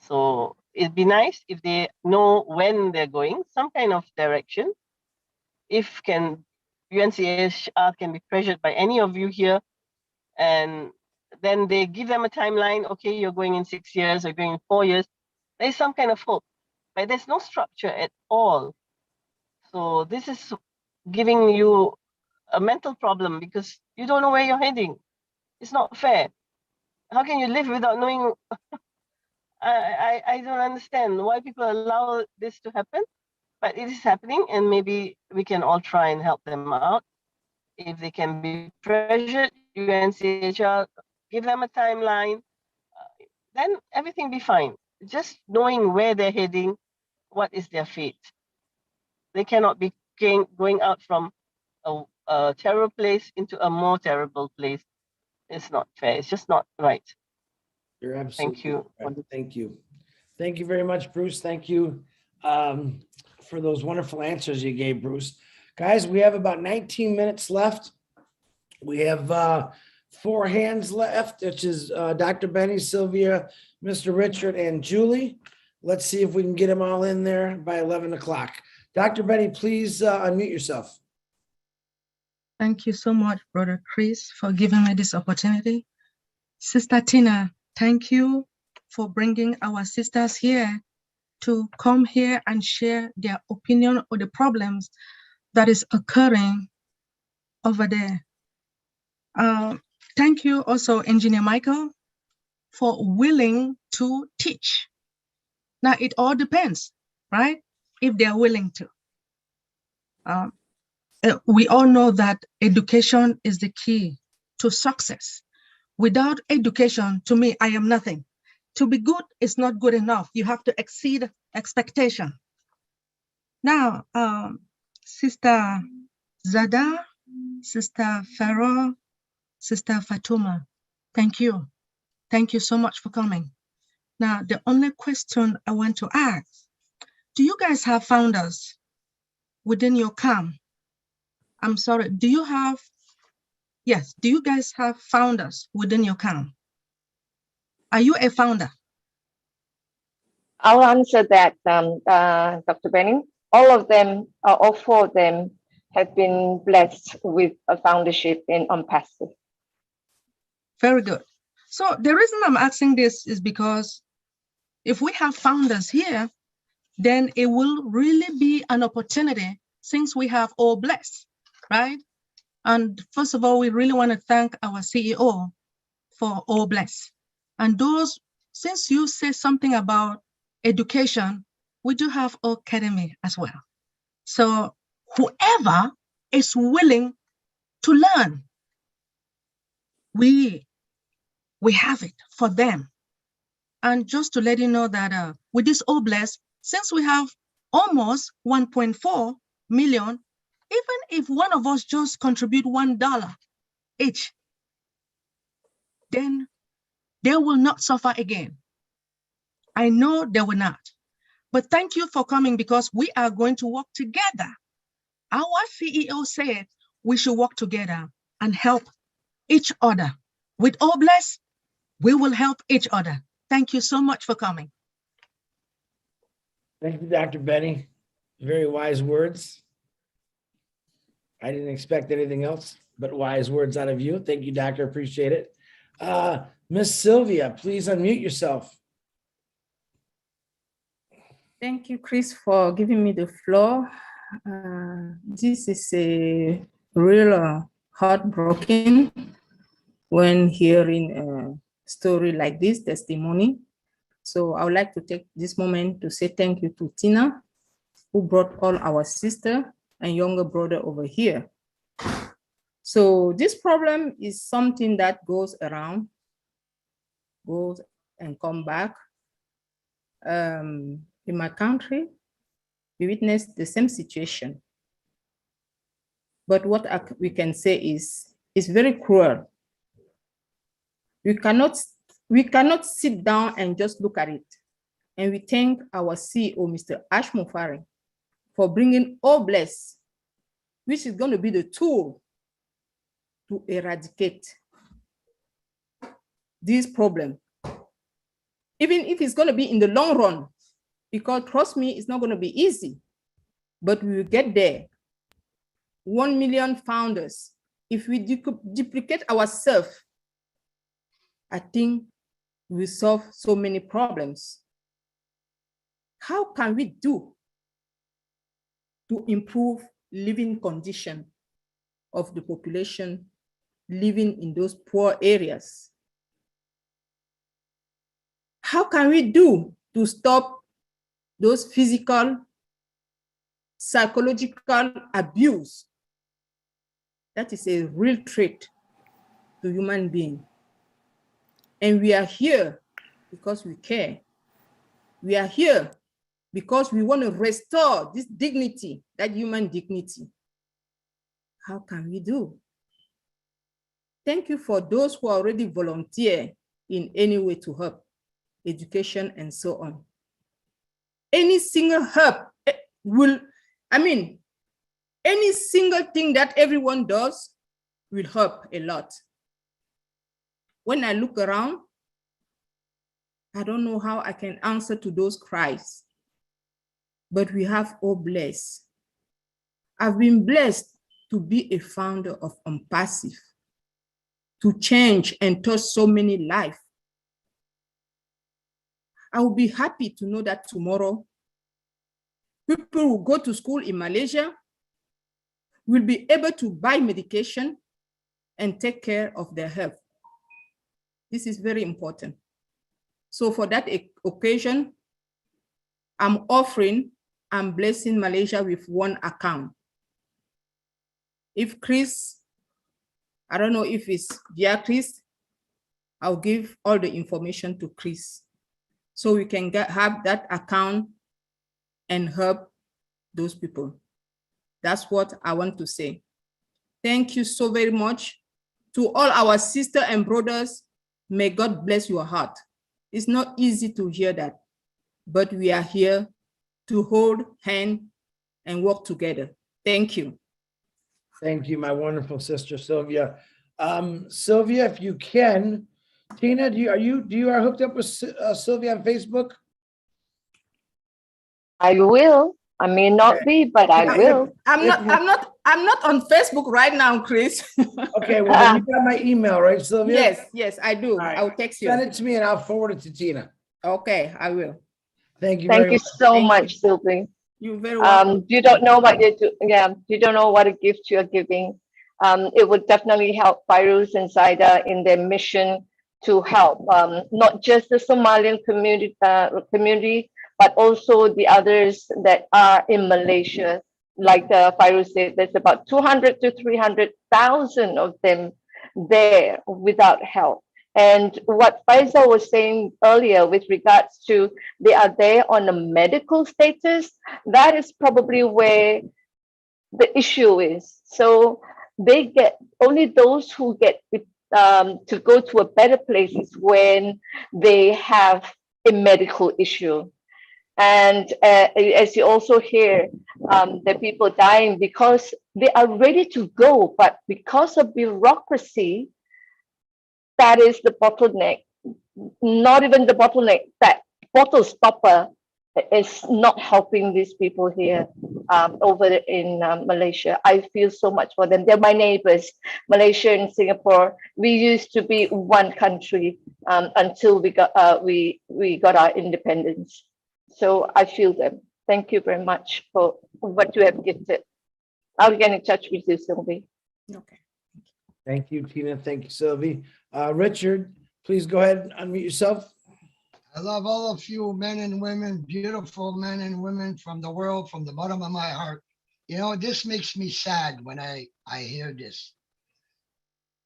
So it'd be nice if they know when they're going, some kind of direction. If UNCHR can be pressured by any of you here, and then they give them a timeline. Okay, you're going in 6 years, you're going in 4 years. There's some kind of hope, but there's no structure at all. So this is giving you a mental problem because you don't know where you're heading. It's not fair. How can you live without knowing? I don't understand why people allow this to happen, but it is happening, and maybe we can all try and help them out. If they can be pressured, UNCHR, give them a timeline, then everything be fine. Just knowing where they're heading, what is their fate. They cannot be going out from a terrible place into a more terrible place. It's not fair. It's just not right. You're absolutely Thank you. right. Thank you. Thank you very much, Bruce. Thank you for those wonderful answers you gave, Bruce. Guys, we have about 19 minutes left. We have 4 hands left, which is Dr. Benny, Sylvia, Mr. Richard, and Julie. Let's see if we can get them all in there by 11 o'clock. Dr. Benny, please unmute yourself. Thank you so much, Brother Chris, for giving me this opportunity. Sister Tina, thank you for bringing our sisters here to come here and share their opinion on the problems that is occurring over there. Thank you also, Engineer Michael, for willing to teach. Now, it all depends, right? If they're willing to. We all know that education is the key to success. Without education, to me, I am nothing. To be good is not good enough. You have to exceed expectation. Now, Sister Zada, Sister Farah, Sister Fatuma, thank you. Thank you so much for coming. Now, the only question I want to ask, do you guys have founders within your camp? I'm sorry, do you guys have founders within your camp? Are you a founder? I'll answer that, Dr. Benning. All of them, all four of them have been blessed with a foundership in ONPASSIVE. Very good. So the reason I'm asking this is because if we have founders here, then it will really be an opportunity since we have all blessed, right? And first of all, we really want to thank our CEO for all blessed. And those, since you say something about education, we do have academy as well. So whoever is willing to learn, we have it for them. And just to let you know that with this all blessed, since we have almost 1.4 million, even if one of us just contribute $1 each, then they will not suffer again. I know they will not. But thank you for coming because we are going to work together. Our CEO said we should work together and help each other. With all blessed, we will help each other. Thank you so much for coming. Thank you, Dr. Benny. Very wise words. I didn't expect anything else but wise words out of you. Thank you, Doctor. Appreciate it. Miss Sylvia, please unmute yourself. Thank you, Chris, for giving me the floor. This is a real heartbroken when hearing a story like this, testimony. So I would like to take this moment to say thank you to Tina, who brought all our sister and younger brother over here. So this problem is something that goes around, goes and come back. In my country, we witnessed the same situation. But what we can say is, it's very cruel. We cannot sit down and just look at it. And we thank our CEO, Mr. Ash Mufari, for bringing all bless, which is going to be the tool to eradicate this problem. Even if it's going to be in the long run, because trust me, it's not going to be easy, but we will get there. 1 million founders. If we duplicate ourselves, I think we solve so many problems. How can we do to improve living condition of the population living in those poor areas? How can we do to stop those physical, psychological abuse? That is a real threat to human being. And we are here because we care. We are here because we want to restore this dignity, that human dignity. How can we do? Thank you for those who already volunteer in any way to help, education and so on. Any single help any single thing that everyone does will help a lot. When I look around, I don't know how I can answer to those cries, but we have all blessed. I've been blessed to be a founder of ONPASSIVE, to change and touch so many lives. I will be happy to know that tomorrow, people will go to school in Malaysia, will be able to buy medication and take care of their health. This is very important. So for that occasion, I'm blessing Malaysia with one account. If Chris, I don't know if it's via Chris, I'll give all the information to Chris. So we can have that account and help those people. That's what I want to say. Thank you so very much. To all our sisters and brothers, may God bless your heart. It's not easy to hear that, but we are here to hold hand and work together. Thank you. Thank you, my wonderful sister, Sylvia. Sylvia, if you can, Tina, are you hooked up with Sylvia on Facebook? I will. I may not be, but I will. I'm not on Facebook right now, Chris. Okay, well, then you got my email, right, Sylvia? Yes, I do. All right. I'll text you. Send it to me and I'll forward it to Tina. Okay, I will. Thank you Thank very you much. so much, Sylvie. You're very welcome. You don't know what you do. Yeah, you don't know what a gift you're giving. It would definitely help Fairuz and Zaida in their mission to help not just the Somalian community, but also the others that are in Malaysia. Like Fairuz said, there's about 200 to 300,000 of them there without help. And what Faisal was saying earlier with regards to they are there on a medical status, that is probably where the issue is. So they get only those who get to go to a better place is when they have a medical issue. And as you also hear, the people dying because they are ready to go, but because of bureaucracy, that is the bottleneck. Not even the bottleneck, that bottle stopper is not helping these people here over in Malaysia. I feel so much for them. They're my neighbors. Malaysia and Singapore, we used to be one country until we got our independence. So I feel them. Thank you very much for what you have gifted. I'll get in touch with you, Sylvie. Okay. Thank you, Tina. Thank you, Sylvie. Richard, please go ahead and unmute yourself. I love all of you men and women, beautiful men and women from the world, from the bottom of my heart. You know, this makes me sad when I hear this.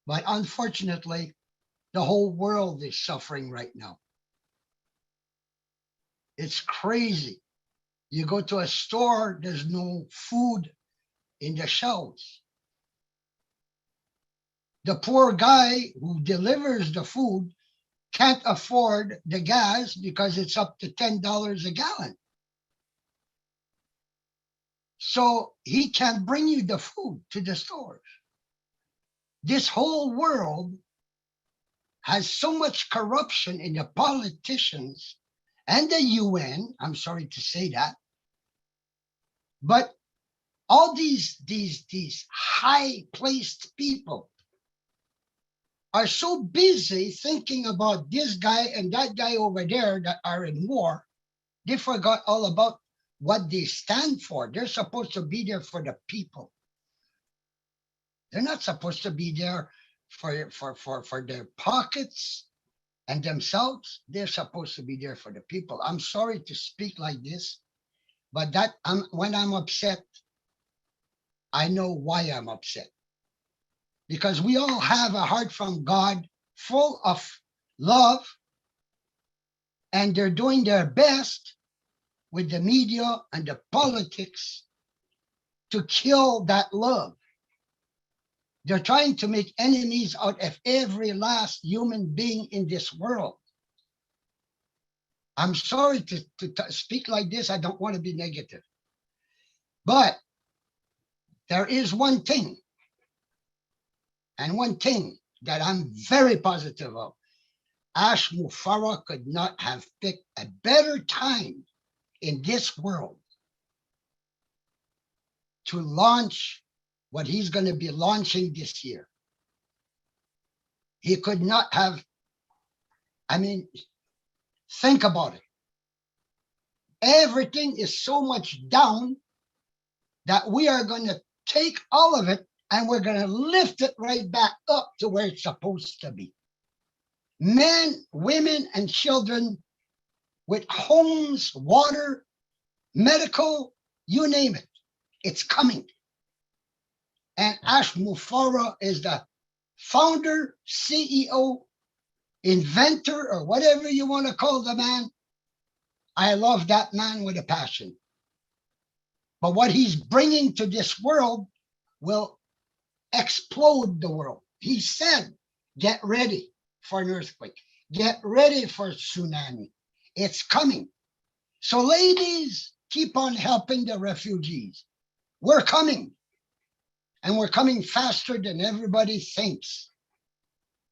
But unfortunately, the whole world is suffering right now. It's crazy. You go to a store, there's no food in the shelves. The poor guy who delivers the food can't afford the gas because it's up to $10 a gallon. So he can't bring you the food to the stores. This whole world has so much corruption in the politicians and the UN. I'm sorry to say that. But all these high-placed people are so busy thinking about this guy and that guy over there that are in war, they forgot all about what they stand for. They're supposed to be there for the people. They're not supposed to be there for their pockets and themselves. They're supposed to be there for the people. I'm sorry to speak like this, but when I'm upset, I know why I'm upset. Because we all have a heart from God full of love, and they're doing their best with the media and the politics to kill that love. They're trying to make enemies out of every last human being in this world. I'm sorry to speak like this. I don't want to be negative. But there is one thing. And one thing that I'm very positive of, Ash Mufarah could not have picked a better time in this world to launch what he's going to be launching this year. He could not have, I mean, think about it. Everything is so much down that we are going to take all of it and we're going to lift it right back up to where it's supposed to be. Men, women, and children with homes, water, medical, you name it, it's coming. And Ash Mufara is the founder, CEO, inventor, or whatever you want to call the man. I love that man with a passion. But what he's bringing to this world will explode the world. He said, get ready for an earthquake. Get ready for a tsunami. It's coming. So ladies, keep on helping the refugees. We're coming. And we're coming faster than everybody thinks.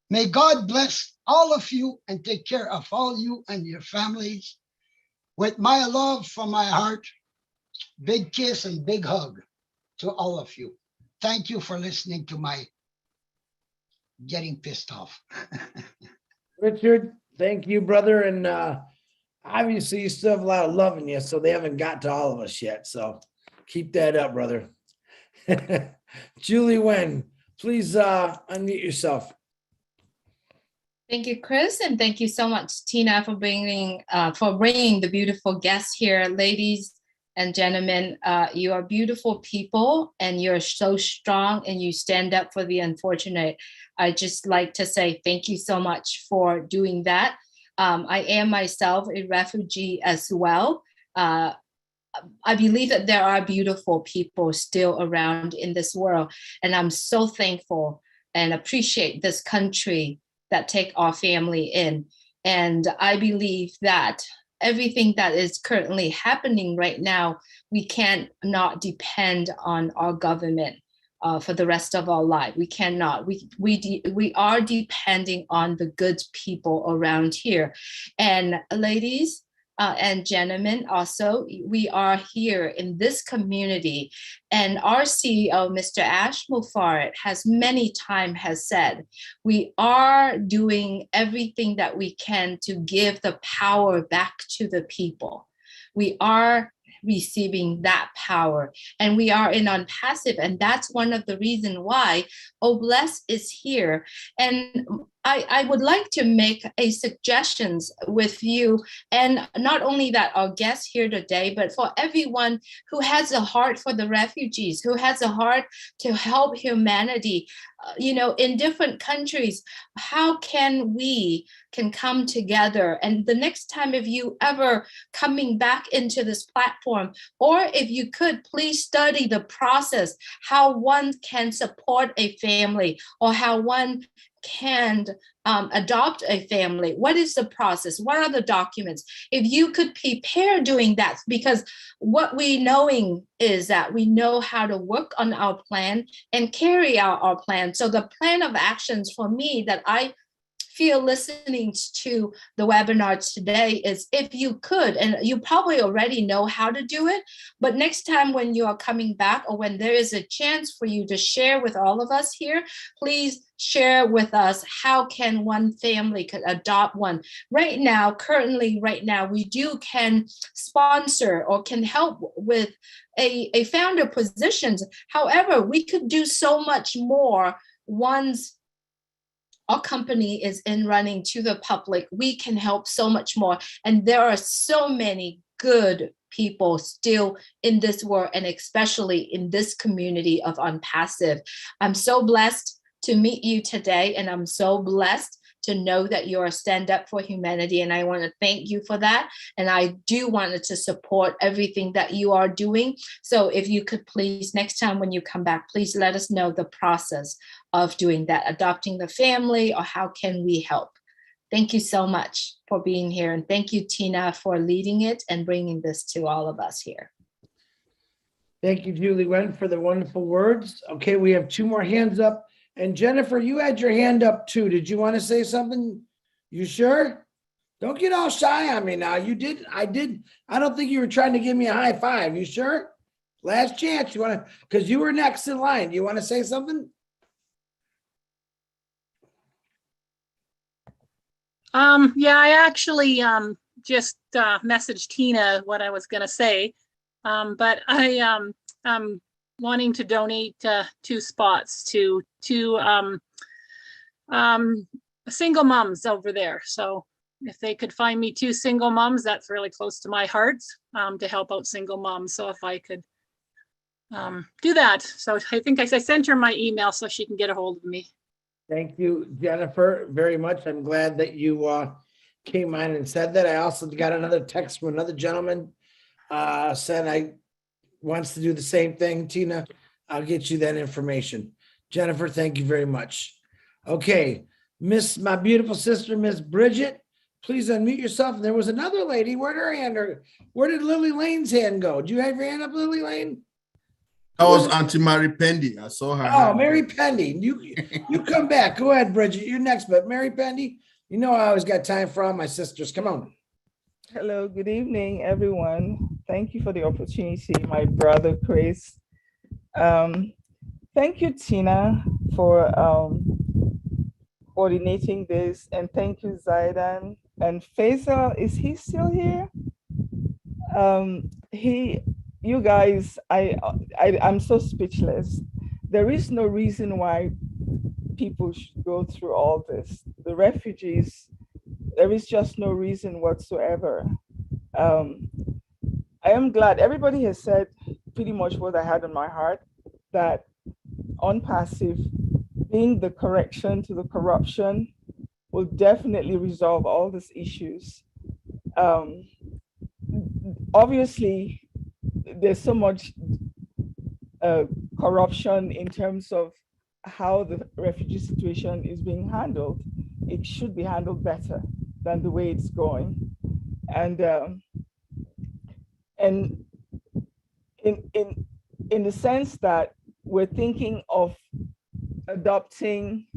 May God bless all of you and take care of all you and your families. With my love from my heart, big kiss and big hug to all of you. Thank you for listening to my getting pissed off. Richard, thank you, brother. And obviously you still have a lot of love in you, so they haven't got to all of us yet. So keep that up, brother. Julie Wen, please unmute yourself. Thank you, Chris, and thank you so much, Tina, for bringing the beautiful guests here. Ladies and gentlemen, you are beautiful people, and you're so strong, and you stand up for the unfortunate. I just like to say thank you so much for doing that. I am myself a refugee as well. I believe that there are beautiful people still around in this world, and I'm so thankful and appreciate this country that take our family in. And I believe that everything that is currently happening right now, we can't not depend on our government for the rest of our life. We cannot. We are depending on the good people around here. And ladies, and gentlemen, also, we are here in this community, and our CEO, Mr. Ash Mufarad, has many times has said, we are doing everything that we can to give the power back to the people. We are receiving that power, and we are in ONPASSIVE, and that's one of the reasons why OBLESS is here. And I would like to make a suggestions with you, and not only that our guests here today, but for everyone who has a heart for the refugees, who has a heart to help humanity, in different countries. How can we come together? And the next time, if you ever coming back into this platform, or if you could please study the process, how one can support a family, or how one can adopt a family. What is the process? What are the documents? If you could prepare doing that, because what we knowing is that we know how to work on our plan and carry out our plan. So the plan of actions for me that I feel listening to the webinar today is, if you could, and you probably already know how to do it, but next time when you are coming back, or when there is a chance for you to share with all of us here, please share with us how can one family could adopt one. Currently right now, we can sponsor or can help with a founder positions. However, we could do so much more once our company is in running to the public. We can help so much more. And there are so many good people still in this world, and especially in this community of ONPASSIVE. I'm so blessed to meet you today, and I'm so blessed to know that you're a stand up for humanity. And I want to thank you for that. And I do want to support everything that you are doing. So if you could please, next time when you come back, please let us know the process of doing that, adopting the family, or how can we help. Thank you so much for being here. And thank you, Tina, for leading it and bringing this to all of us here. Thank you, Julie Wen, for the wonderful words. Okay, we have 2 more hands up. And Jennifer, you had your hand up too. Did you want to say something? You sure? Don't get all shy on me now. You did. I did. I don't think you were trying to give me a high five. You sure? Last chance. You want to, because you were next in line. You want to say something? Yeah, I actually just messaged Tina what I was going to say. But I'm wanting to donate 2 spots to 2 single moms over there. So if they could find me 2 single moms, that's really close to my heart, to help out single moms. So if I could do that. So I think I sent her my email so she can get a hold of me. Thank you, Jennifer, very much. I'm glad that you came on and said that. I also got another text from another gentleman, said I wants to do the same thing. Tina, I'll get you that information. Jennifer, thank you very much. Okay, my beautiful sister, Miss Bridget, please unmute yourself. And there was another lady. Where'd her hand? Where did Lily Lane's hand go? Did you have your hand up, Lily Lane? That was Auntie Mary Pendy. I saw her. Oh, Mary Pendy. You come back. Go ahead, Bridget. You're next. But Mary Pendy, you know I always got time for all my sisters. Come on. Hello, good evening, everyone. Thank you for the opportunity, my brother Chris. Thank you, Tina, for coordinating this, and thank you, Zaidan. And Faisal, is he still here? You guys, I'm so speechless. There is no reason why people should go through all this. The refugees, there is just no reason whatsoever. I am glad everybody has said pretty much what I had on my heart, that ONPASSIVE being the correction to the corruption will definitely resolve all these issues. Obviously, there's so much corruption in terms of how the refugee situation is being handled. It should be handled better than the way it's going. And in the sense that we're thinking of adopting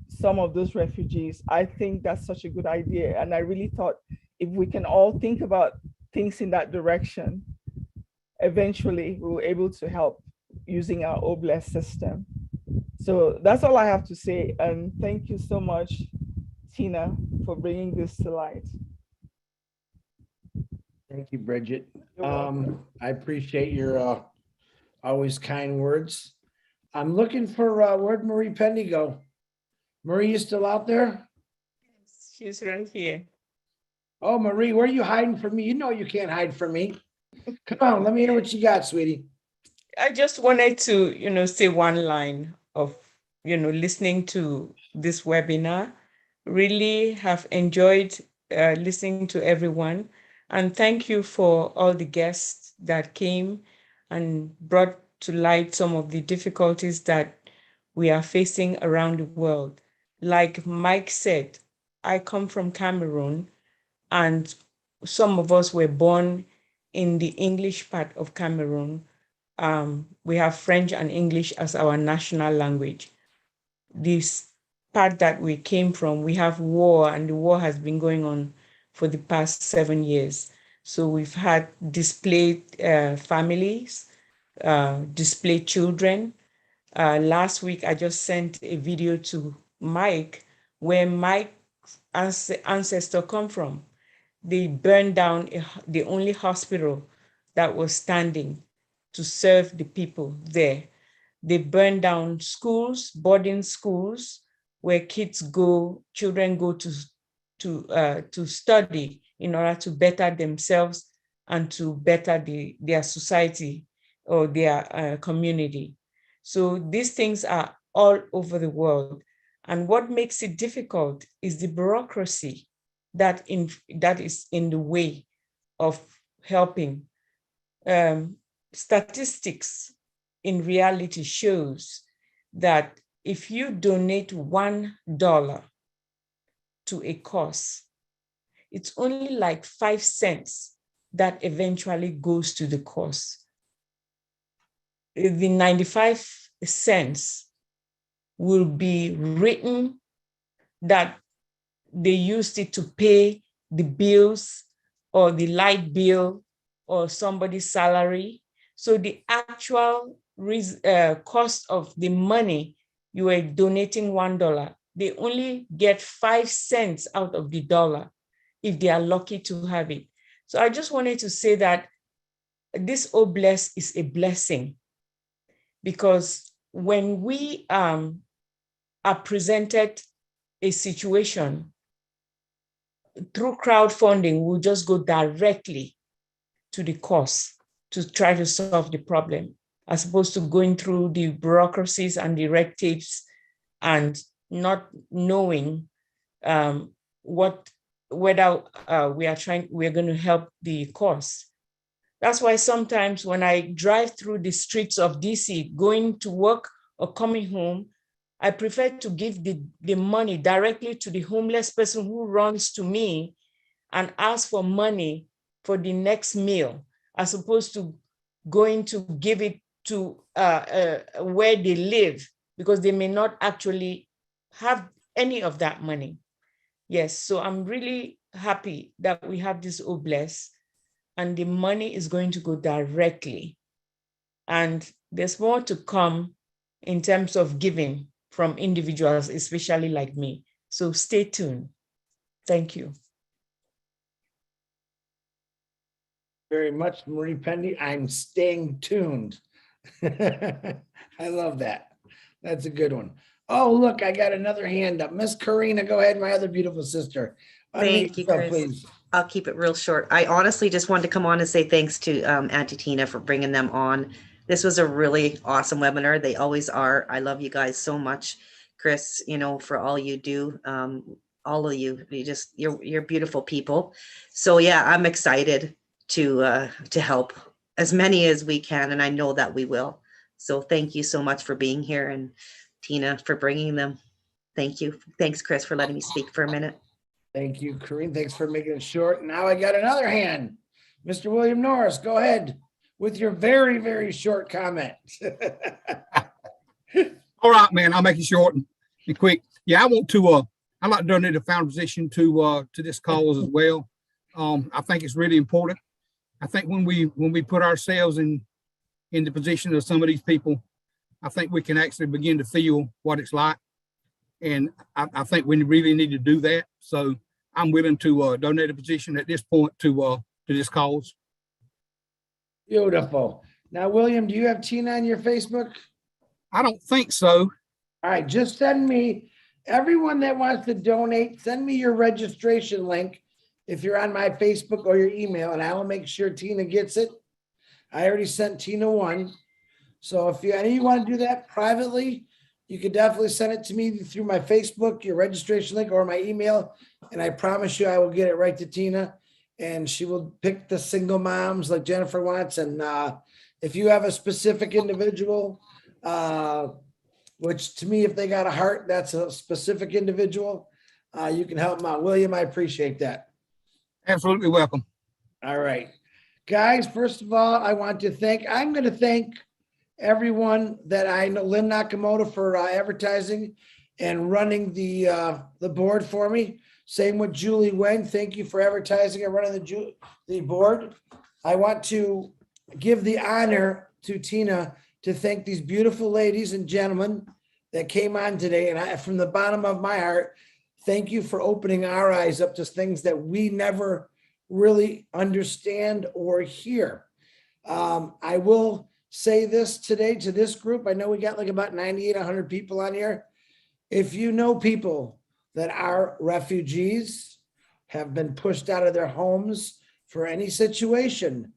some of those refugees, I think that's such a good idea. And I really thought if we can all think about things in that direction, eventually we were able to help using our OBLES system. So that's all I have to say. And thank you so much, Tina, for bringing this to light. Thank you, Bridget. I appreciate your always kind words. I'm looking for, where'd Marie Pendy go? Marie, you still out there? She's right here. Oh, Marie, where are you hiding from me? You know you can't hide from me. Come on, let me hear what you got, sweetie. I just wanted to, say one line of, listening to this webinar. Really have enjoyed listening to everyone. And thank you for all the guests that came and brought to light some of the difficulties that we are facing around the world. Like Mike said, I come from Cameroon, and some of us were born in the English part of Cameroon. We have French and English as our national language. This part that we came from, we have war, and the war has been going on for the past 7 years. So we've had displaced families, displaced children. Last week, I just sent a video to Mike where Mike's ancestors come from. They burned down the only hospital that was standing to serve the people there. They burned down schools, boarding schools, where children go to study in order to better themselves and to better their society or their community. So these things are all over the world. And what makes it difficult is the bureaucracy that is in the way of helping. Statistics in reality shows that if you donate $1 to a cause, it's only like 5 cents that eventually goes to the cause. The 95 cents will be written that they used it to pay the bills or the light bill or somebody's salary. So the actual cost of the money you are donating $1, they only get 5 cents out of the dollar if they are lucky to have it. So I just wanted to say that this OBLES is a blessing. because when we are presented a situation through crowdfunding, we'll just go directly to the cause to try to solve the problem, as opposed to going through the bureaucracies and the red tapes and not knowing whether we're going to help the cause. That's why sometimes when I drive through the streets of DC, going to work or coming home, I prefer to give the money directly to the homeless person who runs to me and asks for money for the next meal, as opposed to going to give it to where they live, because they may not actually have any of that money. Yes, so I'm really happy that we have this Obless, and the money is going to go directly. And there's more to come in terms of giving from individuals, especially like me. So stay tuned. Thank you. Very much, Marie Pendy. I'm staying tuned. I love that. That's a good one. Oh, look, I got another hand up. Miss Karina, go ahead, my other beautiful sister. Thank you, Chris. Please. I'll keep it real short. I honestly just wanted to come on and say thanks to Auntie Tina for bringing them on. This was a really awesome webinar. They always are. I love you guys so much, Chris, you know, for all you do. All of you, you're beautiful people. So yeah, I'm excited to help as many as we can, and I know that we will. So thank you so much for being here, and Tina for bringing them. Thank you. Thanks, Chris, for letting me speak for a minute. Thank you, Corinne. Thanks for making it short. Now I got another hand. Mr. William Norris, go ahead with your very, very short comment. All right, man, I'll make it short and quick. Yeah, I want to, I'd like to donate a found position to this cause as well. I think it's really important. I think when we put ourselves in the position of some of these people, I think we can actually begin to feel what it's like. And I think we really need to do that. So I'm willing to donate a position at this point to this cause. Beautiful. Now, William, do you have Tina on your Facebook? I don't think so. All right, just send me, everyone that wants to donate, send me your registration link if you're on my Facebook or your email, and I will make sure Tina gets it. I already sent Tina one. So if any of you want to do that privately, you could definitely send it to me through my Facebook, your registration link, or my email. And I promise you, I will get it right to Tina, and she will pick the single moms like Jennifer wants. And if you have a specific individual, which to me, if they got a heart, that's a specific individual, you can help them out. William, I appreciate that. Absolutely welcome. All right, guys, first of all, I'm going to thank everyone that I know, Lynn Nakamoto for advertising and running the board for me. Same with Julie Wen. Thank you for advertising and running the board. I want to give the honor to Tina to thank these beautiful ladies and gentlemen that came on today. And from the bottom of my heart, thank you for opening our eyes up to things that we never really understand or hear. I will say this today to this group. I know we got like about 98, 100 people on here. If you know people that are refugees, have been pushed out of their homes for any situation,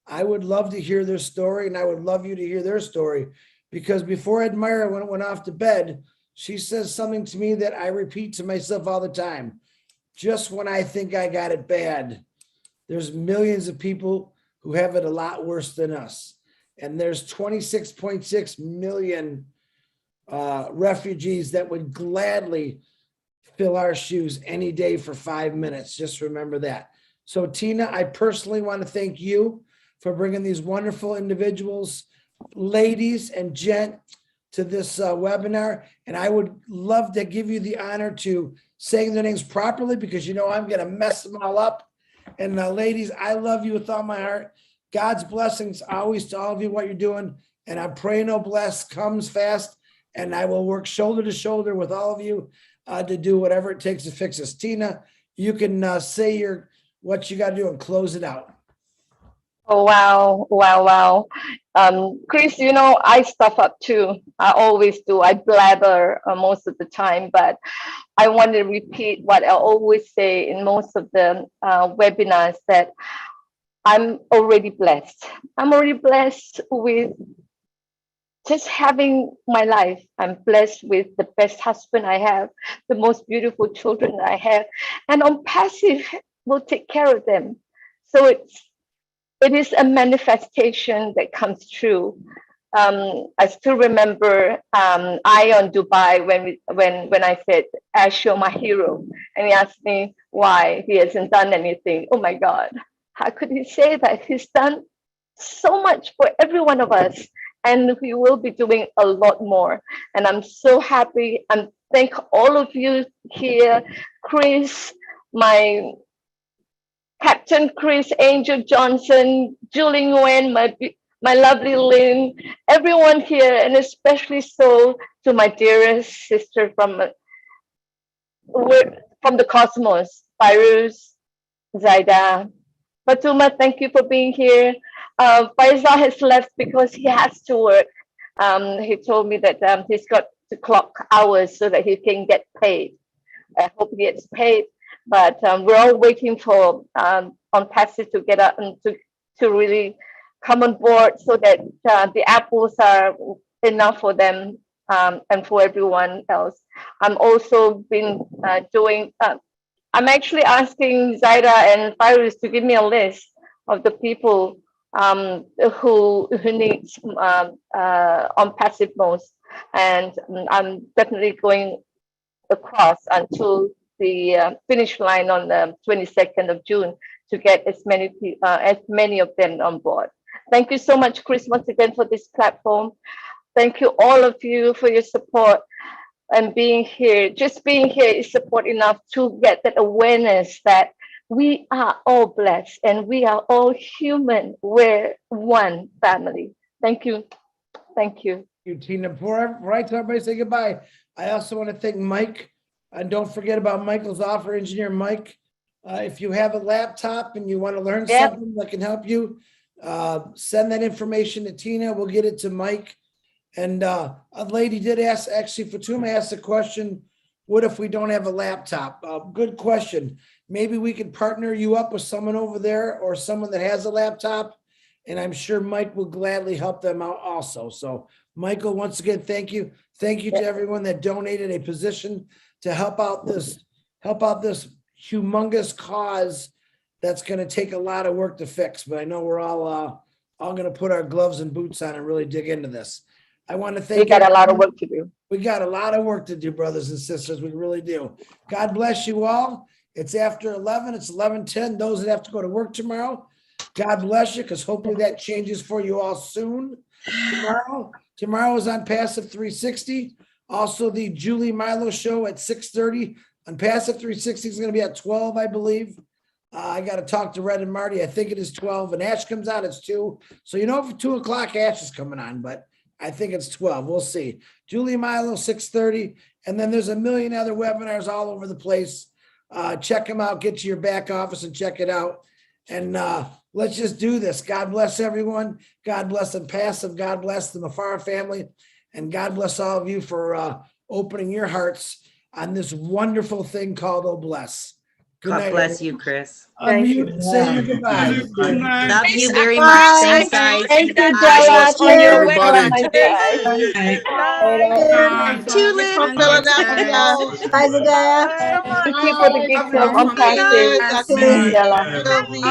I would love to hear their story, and I would love you to hear their story, because before Admira went off to bed, she says something to me that I repeat to myself all the time. Just when I think I got it bad, there's millions of people who have it a lot worse than us. And there's 26.6 million refugees that would gladly fill our shoes any day for 5 minutes. Just remember that. So Tina, I personally want to thank you for bringing these wonderful individuals, ladies and gent, to this webinar. And I would love to give you the honor to saying their names properly, because you know I'm going to mess them all up. And ladies, I love you with all my heart. God's blessings always to all of you, what you're doing. And I'm praying Bless comes fast. And I will work shoulder to shoulder with all of you to do whatever it takes to fix this. Tina, you can say what you got to do and close it out. Oh, wow, wow, wow. Chris, you know, I stuff up too. I always do. I blabber most of the time, but I want to repeat what I always say in most of the webinars, that I'm already blessed. I'm already blessed with just having my life. I'm blessed with the best husband I have, the most beautiful children I have, and ONPASSIVE will take care of them. So it is a manifestation that comes true. I still remember Ion Dubai when I said, Ash, you're my hero. And he asked me why he hasn't done anything. Oh my God, how could he say that? He's done so much for every one of us. And we will be doing a lot more. And I'm so happy. And thank all of you here, Chris, my Captain Chris, Angel Johnson, Julie Nguyen, my lovely Lynn, everyone here, and especially so to my dearest sister from the cosmos, Fairuz, Zaida. Fatuma, thank you for being here. Faisal has left because he has to work. He told me that he's got to clock hours so that he can get paid. I hope he gets paid. But we're all waiting for ONPASSIVE to get up and to really come on board so that the apples are enough for them and for everyone else. I'm also been doing. I'm actually asking Zaida and Fairuz to give me a list of the people who needs ONPASSIVE most, and I'm definitely going across until the finish line on the 22nd of June to get as many of them on board. Thank you so much, Chris, once again for this platform. Thank you all of you for your support and being here. Just being here is support enough to get that awareness that we are all blessed and we are all human. We're one family. Thank you. Thank you. You, Tina. Before I tell everybody to say goodbye, I also want to thank Mike. And don't forget about Michael's offer, engineer Mike. If you have a laptop and you want to learn something that can help you, send that information to Tina. We'll get it to Mike. And a lady did ask, actually, Fatuma asked a question, what if we don't have a laptop? Good question. Maybe we could partner you up with someone over there or someone that has a laptop. And I'm sure Mike will gladly help them out also. So Michael, once again, thank you. Thank you to everyone that donated a position to help out this humongous cause that's going to take a lot of work to fix. But I know we're all going to put our gloves and boots on and really dig into this. I want to thank you. We got a lot of work to do. We got a lot of work to do, brothers and sisters. We really do. God bless you all. It's after 11. It's 11:10. Those that have to go to work tomorrow, God bless you, because hopefully that changes for you all soon. Tomorrow is on Passive 360. Also, the Julie Milo show at 6:30 on Passive 360 is going to be at 12, I believe. I got to talk to Red and Marty. I think it is 12, and Ash comes out. It's 2. So you know, for 2 o'clock, Ash is coming on, but I think it's 12. We'll see. Julie Milo, 6:30. And then there's a million other webinars all over the place. Check them out. Get to your back office and check it out. And let's just do this. God bless everyone. God bless ONPASSIVE. God bless the Mafara family. And God bless all of you for opening your hearts on this wonderful thing called Oh Bless. Good God night, bless everyone. you, Chris. Unmute, say your goodbye. Love you very much. Thanks, guys. Thank you, Bye. Jella. On your wedding. Tulip from Philadelphia. Bye, Thank you for the gift of ONPASSIVE. Jella. Love you.